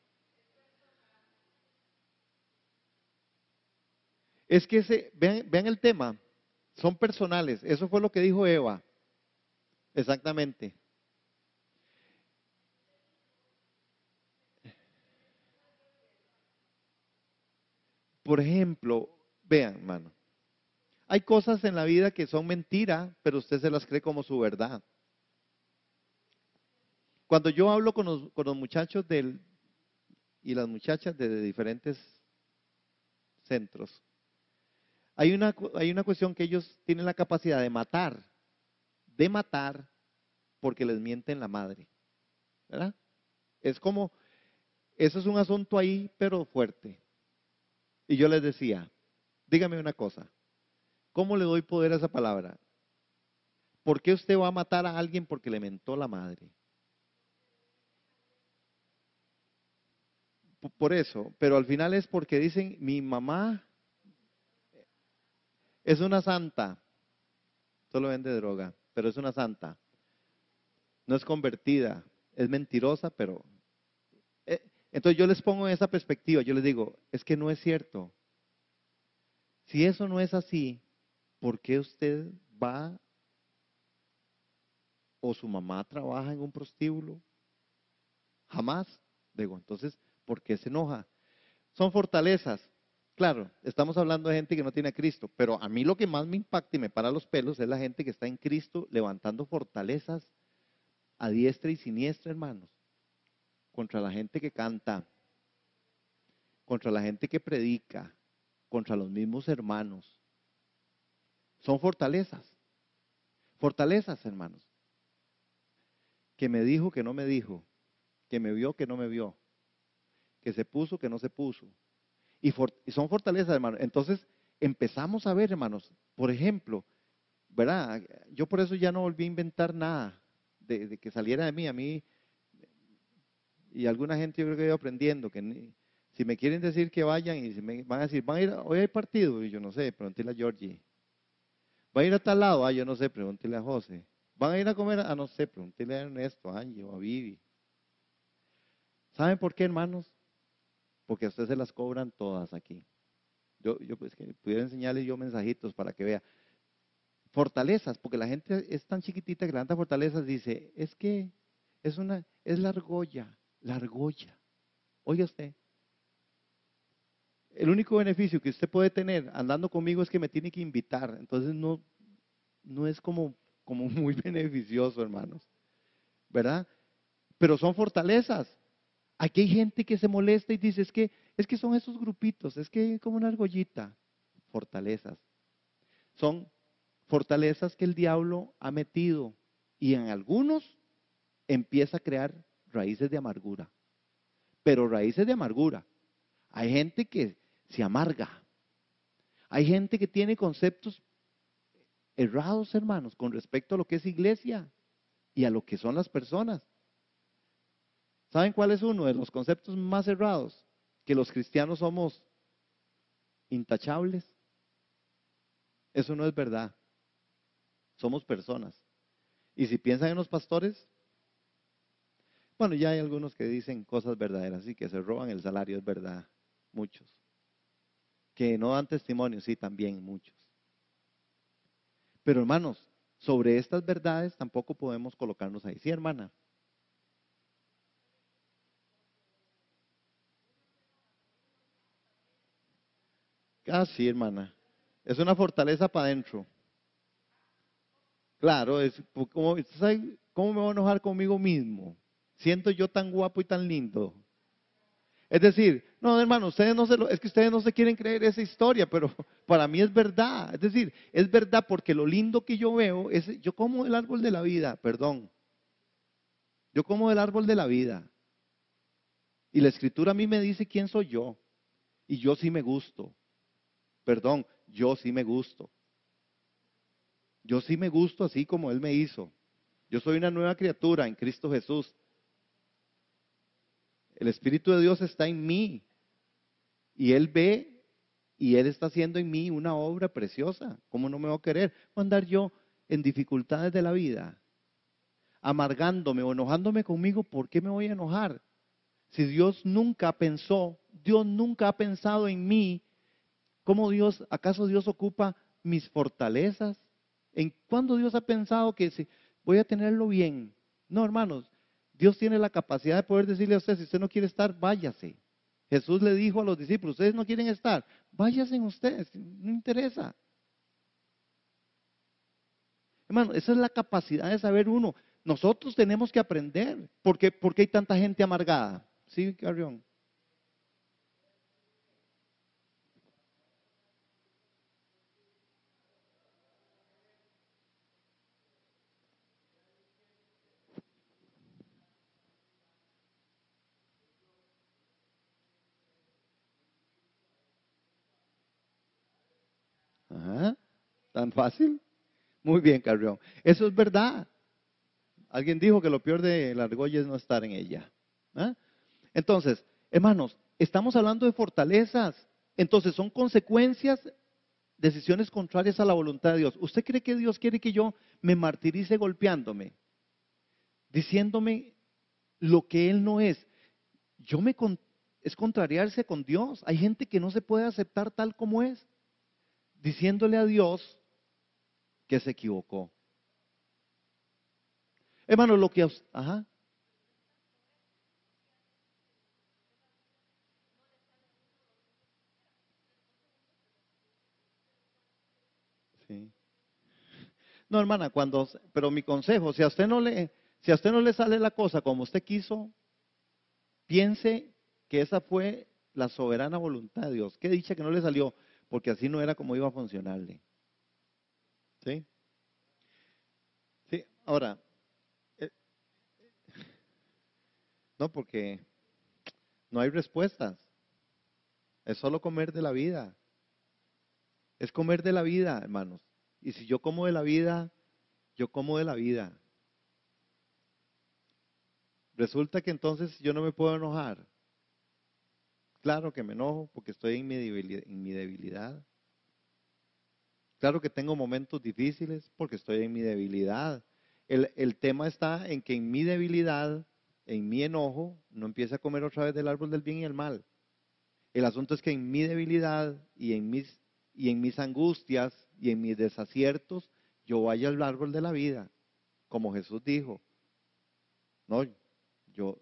Es que vean el tema. Son personales. Eso fue lo que dijo Eva. Exactamente. Por ejemplo, vean, hermano. Hay cosas en la vida que son mentira, pero usted se las cree como su verdad. Cuando yo hablo con los muchachos y las muchachas de diferentes centros, hay una cuestión que ellos tienen la capacidad de matar porque les mienten la madre, ¿verdad? Es como, eso es un asunto ahí, pero fuerte. Y yo les decía, dígame una cosa, ¿cómo le doy poder a esa palabra? ¿Por qué usted va a matar a alguien porque le mentó la madre? Por eso, pero al final es porque dicen, mi mamá es una santa, solo vende droga, pero es una santa, no es convertida, es mentirosa, pero... entonces yo les pongo en esa perspectiva, yo les digo, es que no es cierto. Si eso no es así, ¿por qué usted va o su mamá trabaja en un prostíbulo? Jamás. Digo, entonces, ¿por qué se enoja? Son fortalezas. Claro, estamos hablando de gente que no tiene a Cristo, pero a mí lo que más me impacta y me para los pelos es la gente que está en Cristo levantando fortalezas a diestra y siniestra, hermanos, contra la gente que canta, contra la gente que predica, contra los mismos hermanos. Son fortalezas, fortalezas, hermanos, que me dijo que no me dijo, que me vio que no me vio, que se puso que no se puso. Y son fortalezas, hermanos. Entonces empezamos a ver, hermanos, por ejemplo, ¿verdad? Yo por eso ya no volví a inventar nada de que saliera de mí. A mí y alguna gente yo creo que he ido aprendiendo que si me quieren decir que vayan y si me van a decir, van a ir, hoy hay partido, y yo no sé, pregúntele a Georgie. ¿Va a ir a tal lado? Ah, yo no sé, pregúntele a José. ¿Van a ir a comer? Ah, no sé, pregúntele a Ernesto, a Angie o a Vivi. ¿Saben por qué, hermanos? Porque a ustedes se las cobran todas aquí. Yo pues que pudiera enseñarles yo mensajitos para que vea. Fortalezas, porque la gente es tan chiquitita que levanta fortalezas, dice, es que es la argolla. Oiga usted, el único beneficio que usted puede tener andando conmigo es que me tiene que invitar. Entonces no es como muy beneficioso, hermanos. ¿Verdad? Pero son fortalezas. Aquí hay gente que se molesta y dice, es que son esos grupitos, es que como una argollita. Fortalezas. Son fortalezas que el diablo ha metido y en algunos empieza a crear raíces de amargura. Pero raíces de amargura. Hay gente que se amarga. Hay gente que tiene conceptos errados, hermanos, con respecto a lo que es iglesia y a lo que son las personas. ¿Saben cuál es uno de los conceptos más errados? Que los cristianos somos intachables. Eso no es verdad. Somos personas. Y si piensan en los pastores, bueno, ya hay algunos que dicen cosas verdaderas y que se roban el salario, es verdad. Muchos. Que no dan testimonio, sí, también muchos. Pero hermanos, sobre estas verdades tampoco podemos colocarnos ahí. Sí, hermana. Casi, hermana. Es una fortaleza para adentro. Claro, es como, ¿usted sabe cómo me voy a enojar conmigo mismo? Siento yo tan guapo y tan lindo. Es decir, no, hermano, ustedes no es que ustedes no se quieren creer esa historia, pero para mí es verdad. Es decir, es verdad porque lo lindo que yo veo es, yo como del árbol de la vida, perdón. Yo como del árbol de la vida. Y la escritura a mí me dice quién soy yo. Y yo sí me gusto. Perdón, yo sí me gusto. Yo sí me gusto así como Él me hizo. Yo soy una nueva criatura en Cristo Jesús. El Espíritu de Dios está en mí. Y Él ve y Él está haciendo en mí una obra preciosa. ¿Cómo no me va a querer? Voy a andar yo en dificultades de la vida, amargándome o enojándome conmigo. ¿Por qué me voy a enojar? Si Dios nunca pensó, Dios nunca ha pensado en mí, ¿cómo Dios, acaso Dios ocupa mis fortalezas? ¿En cuándo Dios ha pensado que si voy a tenerlo bien? No, hermanos, Dios tiene la capacidad de poder decirle a usted, si usted no quiere estar, váyase. Jesús le dijo a los discípulos, ustedes no quieren estar, váyanse ustedes, no interesa. Hermano, esa es la capacidad de saber uno. Nosotros tenemos que aprender. ¿Por qué hay tanta gente amargada? Sí, Carrión. Ajá, tan fácil. Muy bien, Carrión. Eso es verdad. Alguien dijo que lo peor de la argolla es no estar en ella. ¿Ah? Entonces, hermanos, estamos hablando de fortalezas. Entonces, son consecuencias, decisiones contrarias a la voluntad de Dios. ¿Usted cree que Dios quiere que yo me martirice golpeándome, diciéndome lo que Él no es? Es contrariarse con Dios. Hay gente que no se puede aceptar tal como es, diciéndole a Dios que se equivocó. Hermano, lo que... Ajá. Sí. No, hermana, pero mi consejo, si a usted no le sale la cosa como usted quiso, piense que esa fue la soberana voluntad de Dios. Qué dicha que no le salió, porque así no era como iba a funcionarle. ¿Sí? Sí, ahora, eh, no, porque no hay respuestas. Es solo comer de la vida. Es comer de la vida, hermanos. Y si yo como de la vida, yo como de la vida. Resulta que entonces yo no me puedo enojar. Claro que me enojo porque estoy en mi debilidad. Claro que tengo momentos difíciles porque estoy en mi debilidad. El tema está en que en mi debilidad, en mi enojo, no empiece a comer otra vez del árbol del bien y el mal. El asunto es que en mi debilidad y en mis angustias y en mis desaciertos, yo vaya al árbol de la vida, como Jesús dijo. No, yo,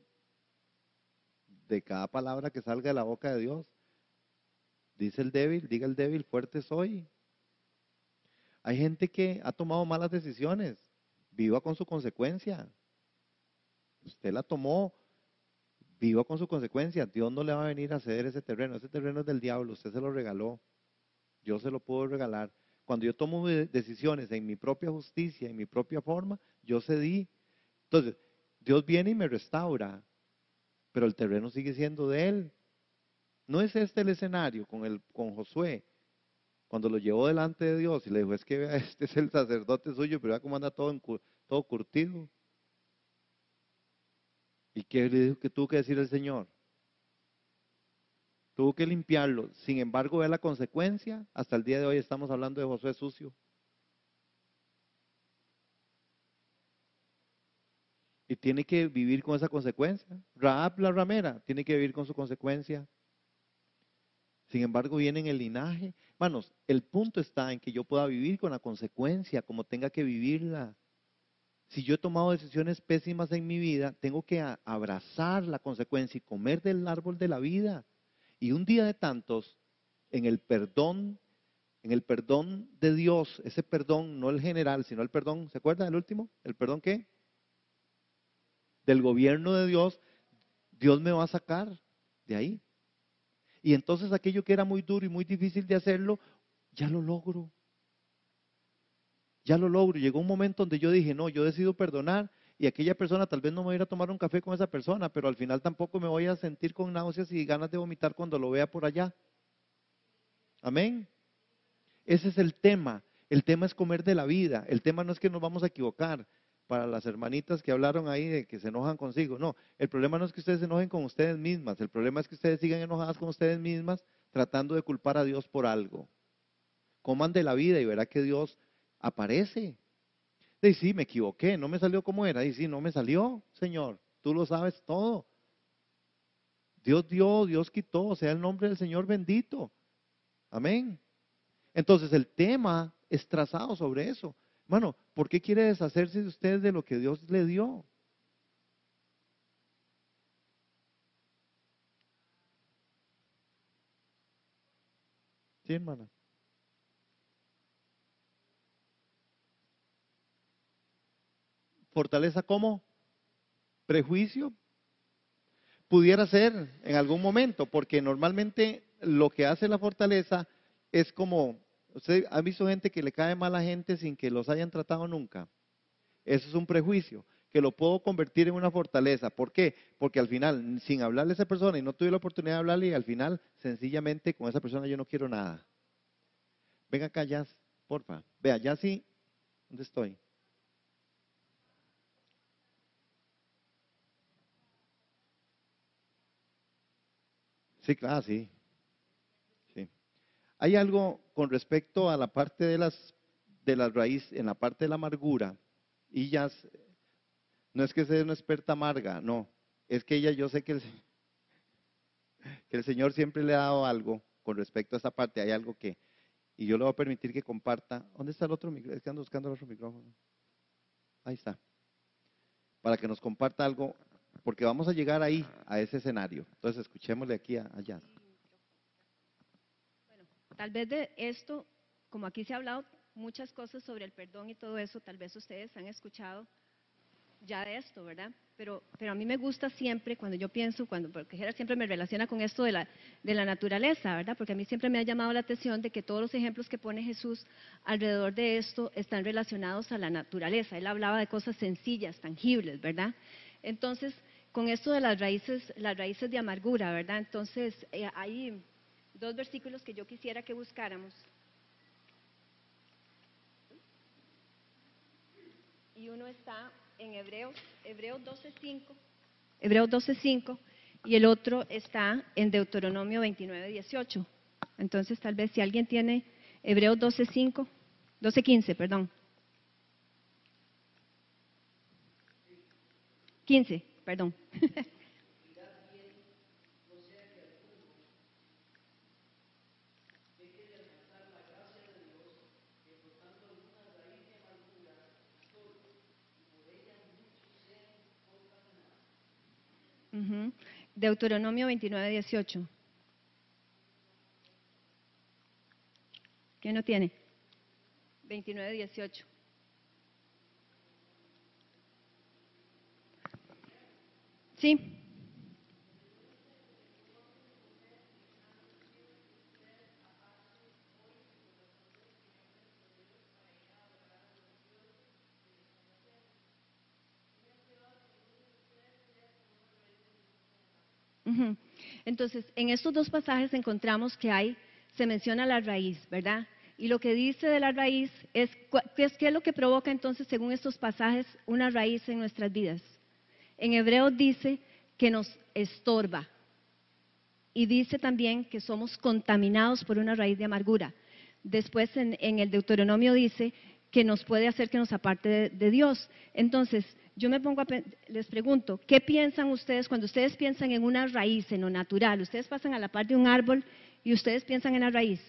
de cada palabra que salga de la boca de Dios, dice el débil, diga el débil, fuerte soy. Hay gente que ha tomado malas decisiones, viva con su consecuencia. Usted la tomó, viva con su consecuencia. Dios no le va a venir a ceder ese terreno es del diablo, usted se lo regaló, yo se lo puedo regalar. Cuando yo tomo decisiones en mi propia justicia, en mi propia forma, yo cedí. Entonces, Dios viene y me restaura, pero el terreno sigue siendo de Él. No es este el escenario con Josué, cuando lo llevó delante de Dios y le dijo, es que vea, este es el sacerdote suyo, pero vea cómo anda todo curtido. ¿Y qué le dijo que tuvo que decir el Señor? Tuvo que limpiarlo. Sin embargo, vea la consecuencia. Hasta el día de hoy estamos hablando de Josué sucio. Y tiene que vivir con esa consecuencia. Rahab la ramera tiene que vivir con su consecuencia. Sin embargo, viene en el linaje. Hermanos, el punto está en que yo pueda vivir con la consecuencia, como tenga que vivirla. Si yo he tomado decisiones pésimas en mi vida, tengo que abrazar la consecuencia y comer del árbol de la vida. Y un día de tantos, en el perdón de Dios, ese perdón, no el general, sino el perdón, ¿se acuerda del último? ¿El perdón qué? Del gobierno de Dios, Dios me va a sacar de ahí. Y entonces aquello que era muy duro y muy difícil de hacerlo, ya lo logro. Ya lo logro. Llegó un momento donde yo dije, no, yo decido perdonar y aquella persona tal vez no me voy a ir a tomar un café con esa persona, pero al final tampoco me voy a sentir con náuseas y ganas de vomitar cuando lo vea por allá. Amén. Ese es el tema. El tema es comer de la vida. El tema no es que nos vamos a equivocar. Para las hermanitas que hablaron ahí de que se enojan consigo. No, el problema no es que ustedes se enojen con ustedes mismas. El problema es que ustedes sigan enojadas con ustedes mismas tratando de culpar a Dios por algo. Coman de la vida y verá que Dios aparece. Y sí, me equivoqué, no me salió como era. Y sí, no me salió, Señor. Tú lo sabes todo. Dios dio, Dios quitó, sea el nombre del Señor bendito. Amén. Entonces el tema es trazado sobre eso. Hermano, ¿por qué quiere deshacerse de usted de lo que Dios le dio? Sí, hermana. ¿Fortaleza cómo? ¿Prejuicio? Pudiera ser en algún momento, porque normalmente lo que hace la fortaleza es como, usted ha visto gente que le cae mal a gente sin que los hayan tratado nunca. Eso es un prejuicio, que lo puedo convertir en una fortaleza. ¿Por qué? Porque al final, sin hablarle a esa persona y no tuve la oportunidad de hablarle, y al final, sencillamente, con esa persona yo no quiero nada. Venga acá, Jazz, porfa. Vea, Jazz, sí, ¿dónde estoy? Sí, claro, sí, sí. Hay algo con respecto a la parte de las raíces, en la parte de la amargura, y Jazz, no es que sea una experta amarga, no, es que ella, yo sé que el Señor siempre le ha dado algo con respecto a esta parte, hay algo que, y yo le voy a permitir que comparta. ¿Dónde está el otro micrófono? Es que ando buscando el otro micrófono. Ahí está. Para que nos comparta algo, porque vamos a llegar ahí, a ese escenario. Entonces, escuchémosle aquí allá. Bueno, tal vez de esto, como aquí se ha hablado muchas cosas sobre el perdón y todo eso, tal vez ustedes han escuchado ya de esto, ¿verdad? Pero a mí me gusta siempre, cuando yo pienso, porque Gerard siempre me relaciona con esto de la naturaleza, ¿verdad? Porque a mí siempre me ha llamado la atención de que todos los ejemplos que pone Jesús alrededor de esto están relacionados a la naturaleza. Él hablaba de cosas sencillas, tangibles, ¿verdad? Entonces, con esto de las raíces de amargura, ¿verdad? Entonces, hay dos versículos que yo quisiera que buscáramos. Y uno está en Hebreos 12:5, Hebreos 12:5, y el otro está en Deuteronomio 29:18. Entonces, tal vez si alguien tiene Hebreos 12:5, 12:15, perdón. 15, perdón. Ujú. Deuteronomio 29:18. ¿Quién lo tiene? 29:18. Sí. Ujú. Entonces, en estos dos pasajes encontramos que se menciona la raíz, ¿verdad? Y lo que dice de la raíz es, ¿qué es lo que provoca entonces, según estos pasajes, una raíz en nuestras vidas? En Hebreos dice que nos estorba y dice también que somos contaminados por una raíz de amargura. Después en el Deuteronomio dice que nos puede hacer que nos aparte de Dios. Entonces, yo les pregunto, ¿qué piensan ustedes cuando ustedes piensan en una raíz, en lo natural? Ustedes pasan a la par de un árbol y ustedes piensan en la raíz.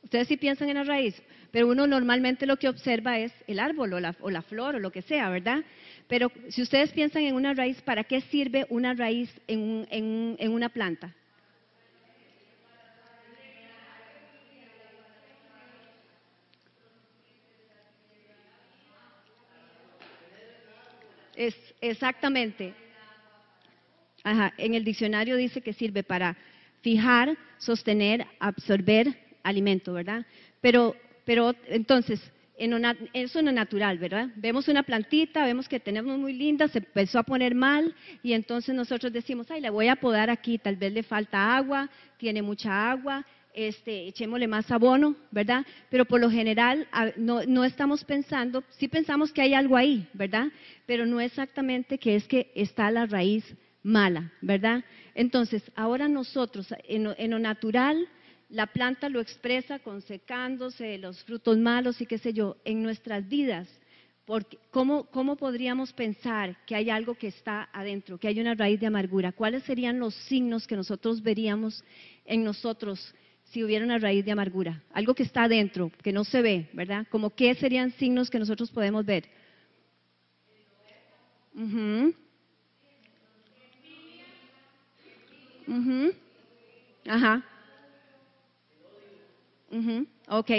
Ustedes sí piensan en la raíz, pero uno normalmente lo que observa es el árbol o la flor o lo que sea, ¿verdad? Pero si ustedes piensan en una raíz, ¿para qué sirve una raíz en una planta? Es exactamente. Ajá, en el diccionario dice que sirve para fijar, sostener, absorber alimento, ¿verdad? Pero entonces, eso en lo natural, ¿verdad? Vemos una plantita, vemos que tenemos muy linda, se empezó a poner mal y entonces nosotros decimos, ay, le voy a podar aquí, tal vez le falta agua, tiene mucha agua, echémosle más abono, ¿verdad? Pero por lo general no estamos pensando, sí pensamos que hay algo ahí, ¿verdad? Pero no exactamente que es que está la raíz mala, ¿verdad? Entonces, ahora nosotros, en lo natural, la planta lo expresa con secándose, los frutos malos y qué sé yo, en nuestras vidas. Porque, ¿cómo podríamos pensar que hay algo que está adentro, que hay una raíz de amargura? ¿Cuáles serían los signos que nosotros veríamos en nosotros si hubiera una raíz de amargura? Algo que está adentro, que no se ve, ¿verdad? ¿Cómo qué serían signos que nosotros podemos ver? Uh-huh. Uh-huh. Ajá. Uh-huh. Ok.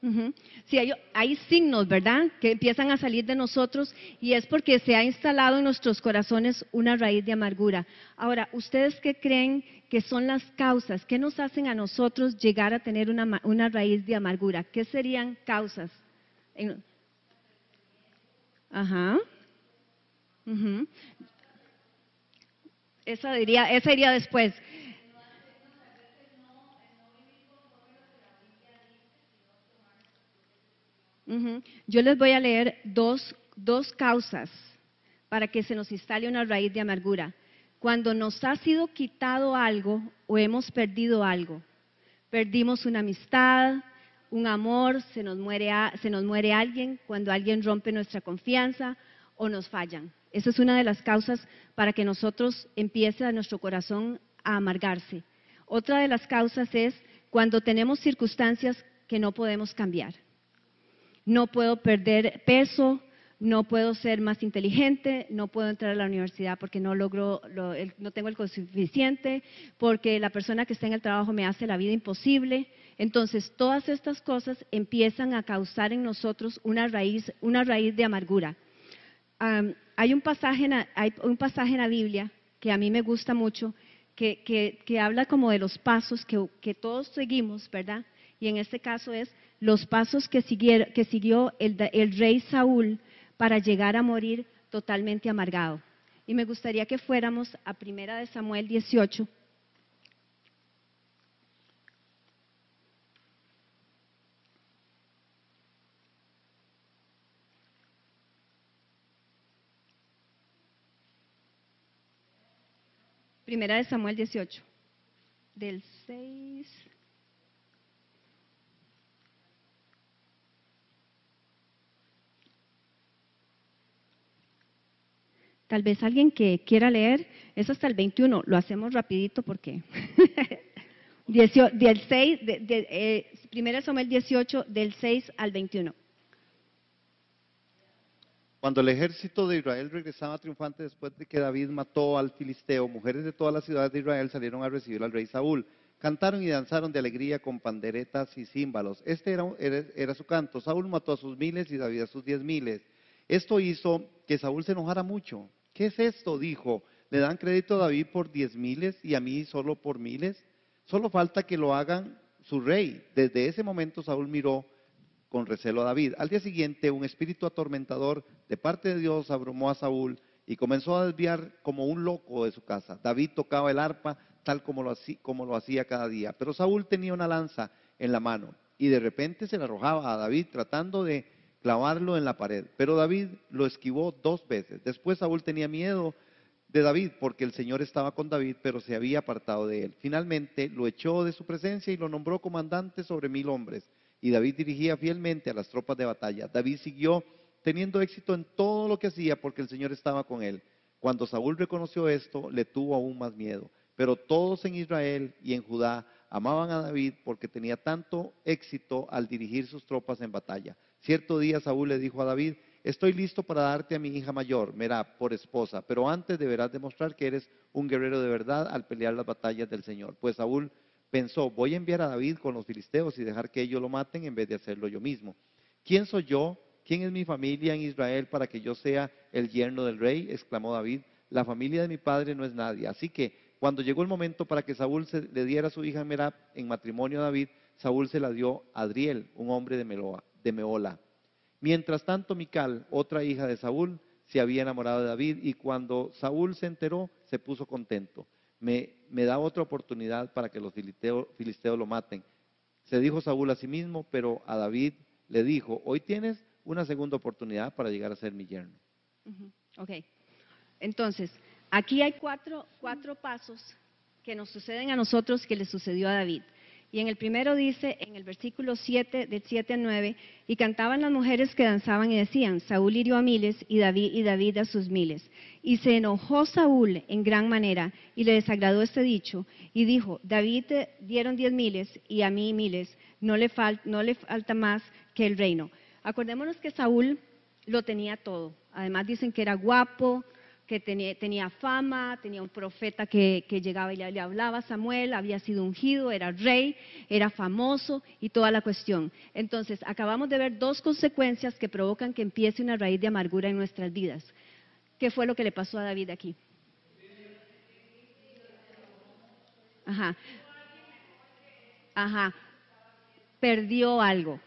Ujú. Sí, hay signos, ¿verdad?, que empiezan a salir de nosotros y es porque se ha instalado en nuestros corazones una raíz de amargura. Ahora, ¿ustedes qué creen que son las causas? ¿Qué nos hacen a nosotros llegar a tener una raíz de amargura? ¿Qué serían causas? Ajá. Ujú. Esa iría después. Ujú. Yo les voy a leer dos causas para que se nos instale una raíz de amargura. Cuando nos ha sido quitado algo o hemos perdido algo, perdimos una amistad, un amor, se nos muere alguien, cuando alguien rompe nuestra confianza o nos fallan. Esa es una de las causas para que nosotros empiece a nuestro corazón a amargarse. Otra de las causas es cuando tenemos circunstancias que no podemos cambiar. No puedo perder peso, no puedo ser más inteligente, no puedo entrar a la universidad porque no no tengo el coeficiente, porque la persona que está en el trabajo me hace la vida imposible. Entonces, todas estas cosas empiezan a causar en nosotros una raíz de amargura. Hay un pasaje en la Biblia que a mí me gusta mucho, que habla como de los pasos que todos seguimos, ¿verdad? Y en este caso es los pasos que siguió el rey Saúl para llegar a morir totalmente amargado. Y me gustaría que fuéramos a 1 Samuel 18. Primera de Samuel 18, del 6. Tal vez alguien que quiera leer, es hasta el 21, lo hacemos rapidito porque... del 6, 1 Samuel 18, del 6 al 21. Cuando el ejército de Israel regresaba triunfante después de que David mató al filisteo, mujeres de todas las ciudades de Israel salieron a recibir al rey Saúl. Cantaron y danzaron de alegría con panderetas y címbalos. Este era su canto. Saúl mató a sus miles y David a sus 10,000. Esto hizo que Saúl se enojara mucho. ¿Qué es esto?, dijo. ¿Le dan crédito a David por 10,000 y a mí solo por miles? Solo falta que lo hagan su rey. Desde ese momento Saúl miró con recelo a David. Al día siguiente, un espíritu atormentador de parte de Dios abrumó a Saúl y comenzó a desviar como un loco de su casa. David tocaba el arpa tal como lo hacía cada día, pero Saúl tenía una lanza en la mano y de repente se la arrojaba a David tratando de clavarlo en la pared, pero David lo esquivó 2 veces. Después Saúl tenía miedo de David porque el Señor estaba con David, pero se había apartado de él. Finalmente lo echó de su presencia y lo nombró comandante sobre 1,000 hombres. Y David dirigía fielmente a las tropas de batalla. David siguió teniendo éxito en todo lo que hacía porque el Señor estaba con él. Cuando Saúl reconoció esto, le tuvo aún más miedo. Pero todos en Israel y en Judá amaban a David porque tenía tanto éxito al dirigir sus tropas en batalla. Cierto día Saúl le dijo a David: estoy listo para darte a mi hija mayor, Merab, por esposa, pero antes deberás demostrar que eres un guerrero de verdad al pelear las batallas del Señor. Pues Saúl pensó: voy a enviar a David con los filisteos y dejar que ellos lo maten en vez de hacerlo yo mismo. ¿Quién soy yo ¿quién es mi familia en Israel para que yo sea el yerno del rey? Exclamó David. La familia de mi padre no es nadie. Así que cuando llegó el momento para que Saúl le diera a su hija Merab en matrimonio a David, Saúl se la dio a Adriel, un hombre de Meola. Mientras tanto, Mical, otra hija de Saúl, se había enamorado de David, y cuando Saúl se enteró, se puso contento. Me da otra oportunidad para que los filisteos lo maten. Se dijo Saúl a sí mismo, pero a David le dijo, hoy tienes una segunda oportunidad para llegar a ser mi yerno. Ok, entonces, aquí hay cuatro pasos que nos suceden a nosotros que le sucedió a David. Y en el primero dice, en el versículo 7, del 7 al 9, y cantaban las mujeres que danzaban y decían, Saúl hirió a miles y David a sus miles. Y se enojó Saúl en gran manera y le desagradó este dicho y dijo, David te dieron 10 miles y a mí miles, no le falta más que el reino. Acordémonos que Saúl lo tenía todo. Además dicen que era guapo, que tenía fama, tenía un profeta que llegaba y le hablaba a Samuel, había sido ungido, era rey, era famoso y toda la cuestión. Entonces, acabamos de ver dos consecuencias que provocan que empiece una raíz de amargura en nuestras vidas. ¿Qué fue lo que le pasó a David aquí? Perdió algo,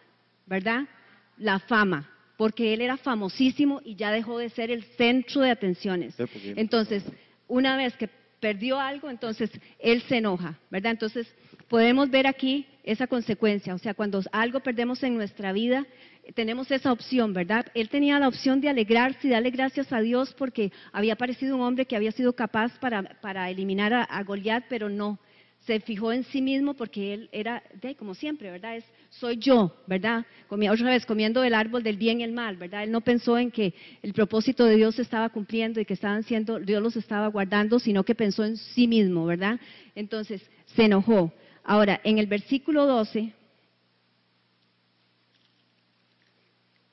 ¿verdad? La fama. Porque él era famosísimo y ya dejó de ser el centro de atenciones. Entonces, una vez que perdió algo, entonces él se enoja, ¿verdad? Entonces, podemos ver aquí esa consecuencia, o sea, cuando algo perdemos en nuestra vida, tenemos esa opción, ¿verdad? Él tenía la opción de alegrarse y darle gracias a Dios porque había aparecido un hombre que había sido capaz para eliminar a Goliat, pero no. Se fijó en sí mismo porque él era, como siempre, ¿verdad? Soy yo, ¿verdad? Otra vez, comiendo del árbol del bien y el mal, ¿verdad? Él no pensó en que el propósito de Dios se estaba cumpliendo y que Dios los estaba guardando, sino que pensó en sí mismo, ¿verdad? Entonces, se enojó. Ahora, en el versículo 12,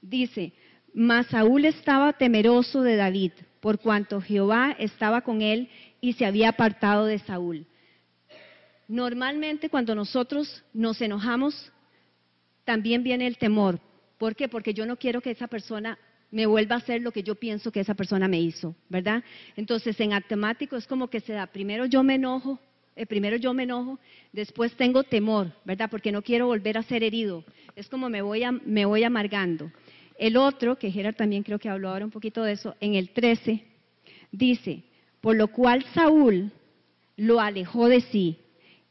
dice, mas Saúl estaba temeroso de David, por cuanto Jehová estaba con él y se había apartado de Saúl. Normalmente cuando nosotros nos enojamos, también viene el temor. ¿Por qué? Porque yo no quiero que esa persona me vuelva a hacer lo que yo pienso que esa persona me hizo, ¿verdad? Entonces en automático es como que se da, primero yo me enojo, después tengo temor, ¿verdad? Porque no quiero volver a ser herido. Es como me voy amargando. El otro, que Gerard también creo que habló ahora un poquito de eso, en el 13, dice, por lo cual Saúl lo alejó de sí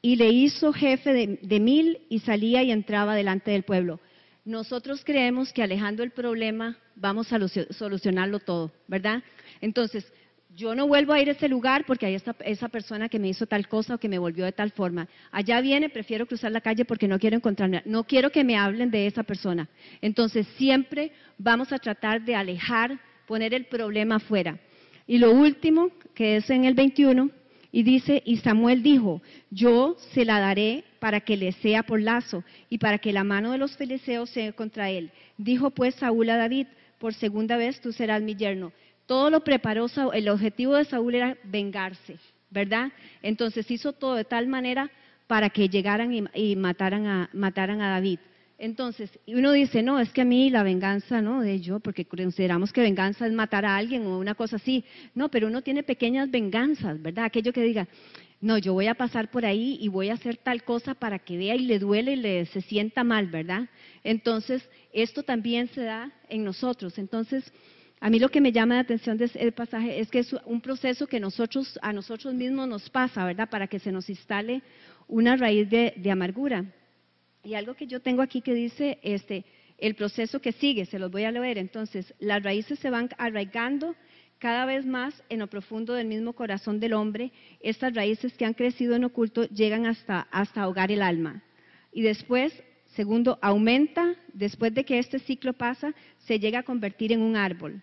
y le hizo jefe de 1000 y salía y entraba delante del pueblo. Nosotros creemos que alejando el problema vamos a solucionarlo todo, ¿verdad? Entonces, yo no vuelvo a ir a ese lugar porque hay esa persona que me hizo tal cosa o que me volvió de tal forma. Allá viene, prefiero cruzar la calle porque no quiero encontrarme, no quiero que me hablen de esa persona. Entonces, siempre vamos a tratar de alejar, poner el problema afuera. Y lo último, que es en el 21, y dice, y Samuel dijo, yo se la daré para que le sea por lazo y para que la mano de los filisteos sea contra él. Dijo pues Saúl a David, por segunda vez tú serás mi yerno. Todo lo preparó Saúl, el objetivo de Saúl era vengarse, ¿verdad? Entonces hizo todo de tal manera para que llegaran y mataran a David. Entonces, uno dice, no, es que a mí la venganza, ¿no? Porque consideramos que venganza es matar a alguien o una cosa así. No, pero uno tiene pequeñas venganzas, ¿verdad? Aquello que diga, no, yo voy a pasar por ahí y voy a hacer tal cosa para que vea y le duele y se sienta mal, ¿verdad? Entonces, esto también se da en nosotros. Entonces, a mí lo que me llama la atención de ese pasaje es que es un proceso que a nosotros mismos nos pasa, ¿verdad? Para que se nos instale una raíz de amargura. Y algo que yo tengo aquí que dice, el proceso que sigue, se los voy a leer. Entonces, las raíces se van arraigando cada vez más en lo profundo del mismo corazón del hombre. Estas raíces que han crecido en oculto llegan hasta ahogar el alma. Y después, segundo, aumenta, después de que este ciclo pasa, se llega a convertir en un árbol.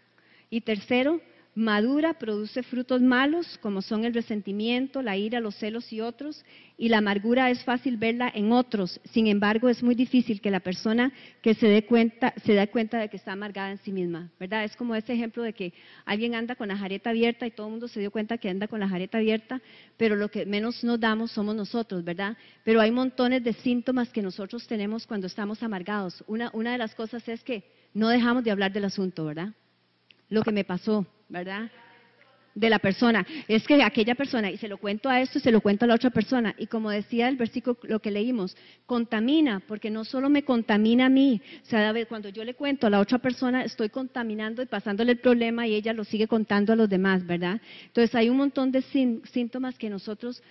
Y tercero, madura produce frutos malos, como son el resentimiento, la ira, los celos y otros, y la amargura es fácil verla en otros. Sin embargo, es muy difícil que la persona que se dé cuenta de que está amargada en sí misma, ¿verdad? Es como ese ejemplo de que alguien anda con la jareta abierta y todo el mundo se dio cuenta que anda con la jareta abierta, pero lo que menos nos damos somos nosotros, ¿verdad? Pero hay montones de síntomas que nosotros tenemos cuando estamos amargados. Una de las cosas es que no dejamos de hablar del asunto, ¿verdad? Lo que me pasó, ¿verdad? De la persona. Es que aquella persona, y se lo cuento a esto y se lo cuento a la otra persona. Y como decía el versículo, lo que leímos, contamina, porque no solo me contamina a mí. O sea, cuando yo le cuento a la otra persona, estoy contaminando y pasándole el problema y ella lo sigue contando a los demás, ¿verdad? Entonces hay un montón de síntomas que nosotros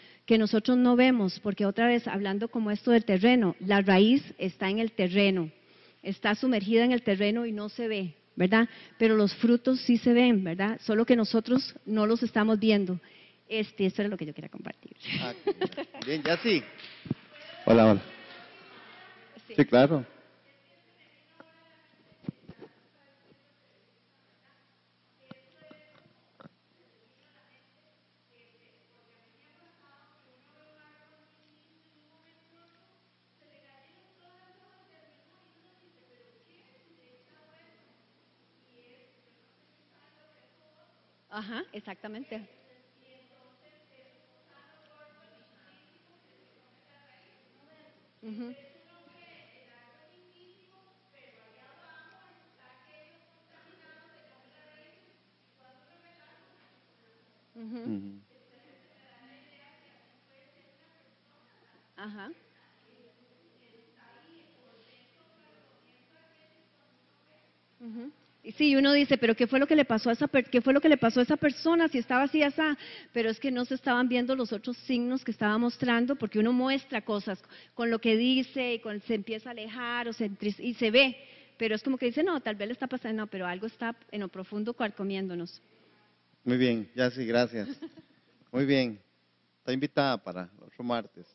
no vemos, porque otra vez, hablando como esto del terreno, la raíz está en el terreno, está sumergida en el terreno y no se ve, ¿verdad? Pero los frutos sí se ven, ¿verdad? Solo que nosotros no los estamos viendo. Eso era lo que yo quería compartir. Ah, bien, ya sí. Hola, hola. Sí, claro. Ajá, exactamente. Ujú, ujú, Ujú. ajá. Ujú. Y sí, uno dice, pero ¿qué fue lo que le pasó a qué fue lo que le pasó a esa persona si estaba así, así? Pero es que no se estaban viendo los otros signos que estaba mostrando, porque uno muestra cosas con lo que dice y se empieza a alejar y se ve, pero es como que dice, no, tal vez le está pasando, no, pero algo está en lo profundo carcomiéndonos. Muy bien, ya sí, gracias. Muy bien. Está invitada para el otro martes.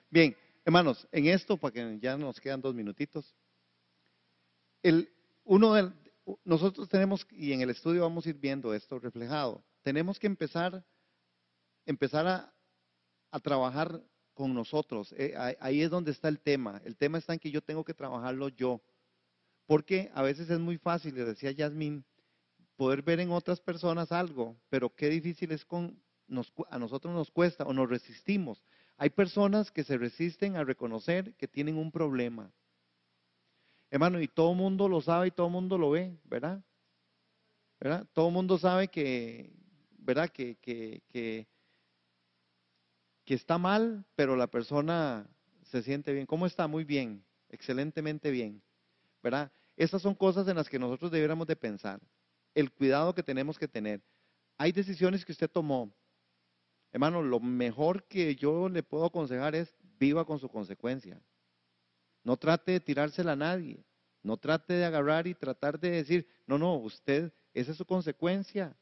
Bien, hermanos, en esto, para que ya nos quedan 2 minutitos, el, nosotros tenemos, y en el estudio vamos a ir viendo esto reflejado, tenemos que empezar a trabajar con nosotros. Ahí es donde está el tema. El tema está en que yo tengo que trabajarlo yo. Porque a veces es muy fácil, le decía Yasmín, poder ver en otras personas algo, pero qué difícil es a nosotros nos cuesta o nos resistimos. Hay personas que se resisten a reconocer que tienen un problema. Hermano, y todo el mundo lo sabe y todo el mundo lo ve, ¿verdad? ¿Verdad? Todo el mundo sabe que, ¿verdad? Que está mal, pero la persona se siente bien. ¿Cómo está? Muy bien, excelentemente bien, ¿verdad? Estas son cosas en las que nosotros debiéramos de pensar. El cuidado que tenemos que tener. Hay decisiones que usted tomó. Hermano, lo mejor que yo le puedo aconsejar es viva con su consecuencia. No trate de tirársela a nadie. No trate de agarrar y tratar de decir, no, no, usted, esa es su consecuencia.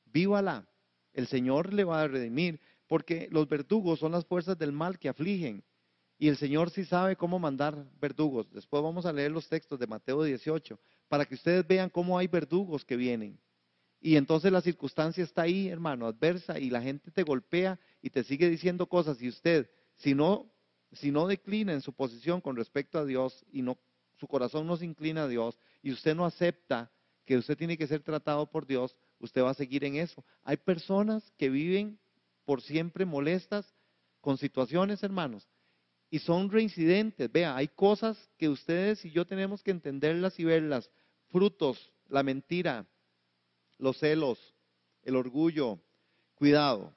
Vívala. El Señor le va a redimir, porque los verdugos son las fuerzas del mal que afligen. Y el Señor sí sabe cómo mandar verdugos. Después vamos a leer los textos de Mateo 18, para que ustedes vean cómo hay verdugos que vienen. Y entonces la circunstancia está ahí, hermano, adversa, y la gente te golpea y te sigue diciendo cosas. Y usted, si no declina en su posición con respecto a Dios y no, su corazón no se inclina a Dios y usted no acepta que usted tiene que ser tratado por Dios, usted va a seguir en eso. Hay personas que viven por siempre molestas con situaciones, hermanos, y son reincidentes. Vea, hay cosas que ustedes y yo tenemos que entenderlas y verlas. Frutos, la mentira, los celos, el orgullo. Cuidado,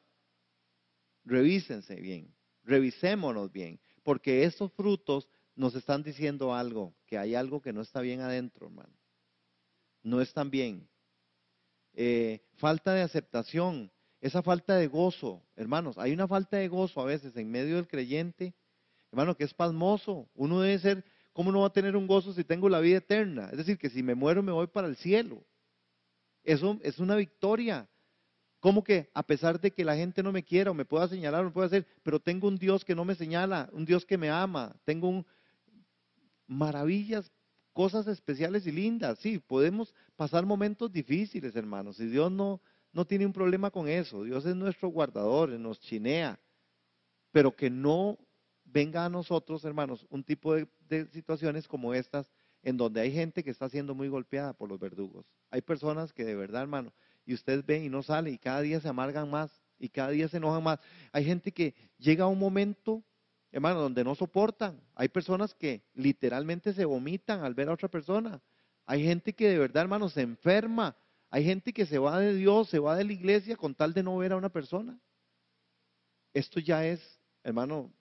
revísense bien, revisémonos bien, porque estos frutos nos están diciendo algo, que hay algo que no está bien adentro, hermano. No están bien. Falta de aceptación, esa falta de gozo, hermanos, hay una falta de gozo a veces en medio del creyente, hermano, que es pasmoso. Uno debe ser, ¿cómo no va a tener un gozo si tengo la vida eterna? Es decir, que si me muero me voy para el cielo. Eso es una victoria. ¿Cómo que a pesar de que la gente no me quiera o me pueda señalar o me pueda hacer, pero tengo un Dios que no me señala, un Dios que me ama, tengo maravillas cosas especiales y lindas. Sí, podemos pasar momentos difíciles, hermanos, y Dios no tiene un problema con eso. Dios es nuestro guardador, nos chinea, pero que no venga a nosotros, hermanos, un tipo de situaciones como estas, en donde hay gente que está siendo muy golpeada por los verdugos. Hay personas que de verdad, hermano, y usted ve y no sale, y cada día se amargan más, y cada día se enojan más. Hay gente que llega a un momento, hermano, donde no soportan. Hay personas que literalmente se vomitan al ver a otra persona. Hay gente que de verdad, hermano, se enferma. Hay gente que se va de Dios, se va de la iglesia con tal de no ver a una persona. Esto ya es, hermano,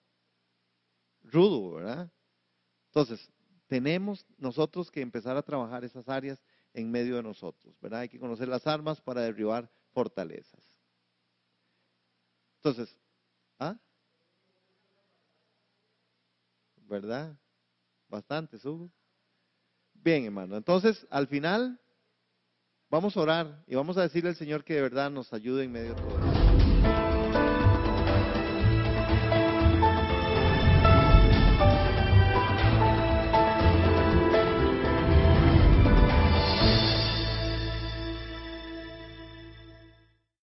rudo, ¿verdad? Entonces, tenemos nosotros que empezar a trabajar esas áreas en medio de nosotros, ¿verdad? Hay que conocer las armas para derribar fortalezas. Entonces, ¿ah? ¿Verdad? Bastante, Hugo. Bien, hermano. Entonces, al final, vamos a orar y vamos a decirle al Señor que de verdad nos ayude en medio de todo.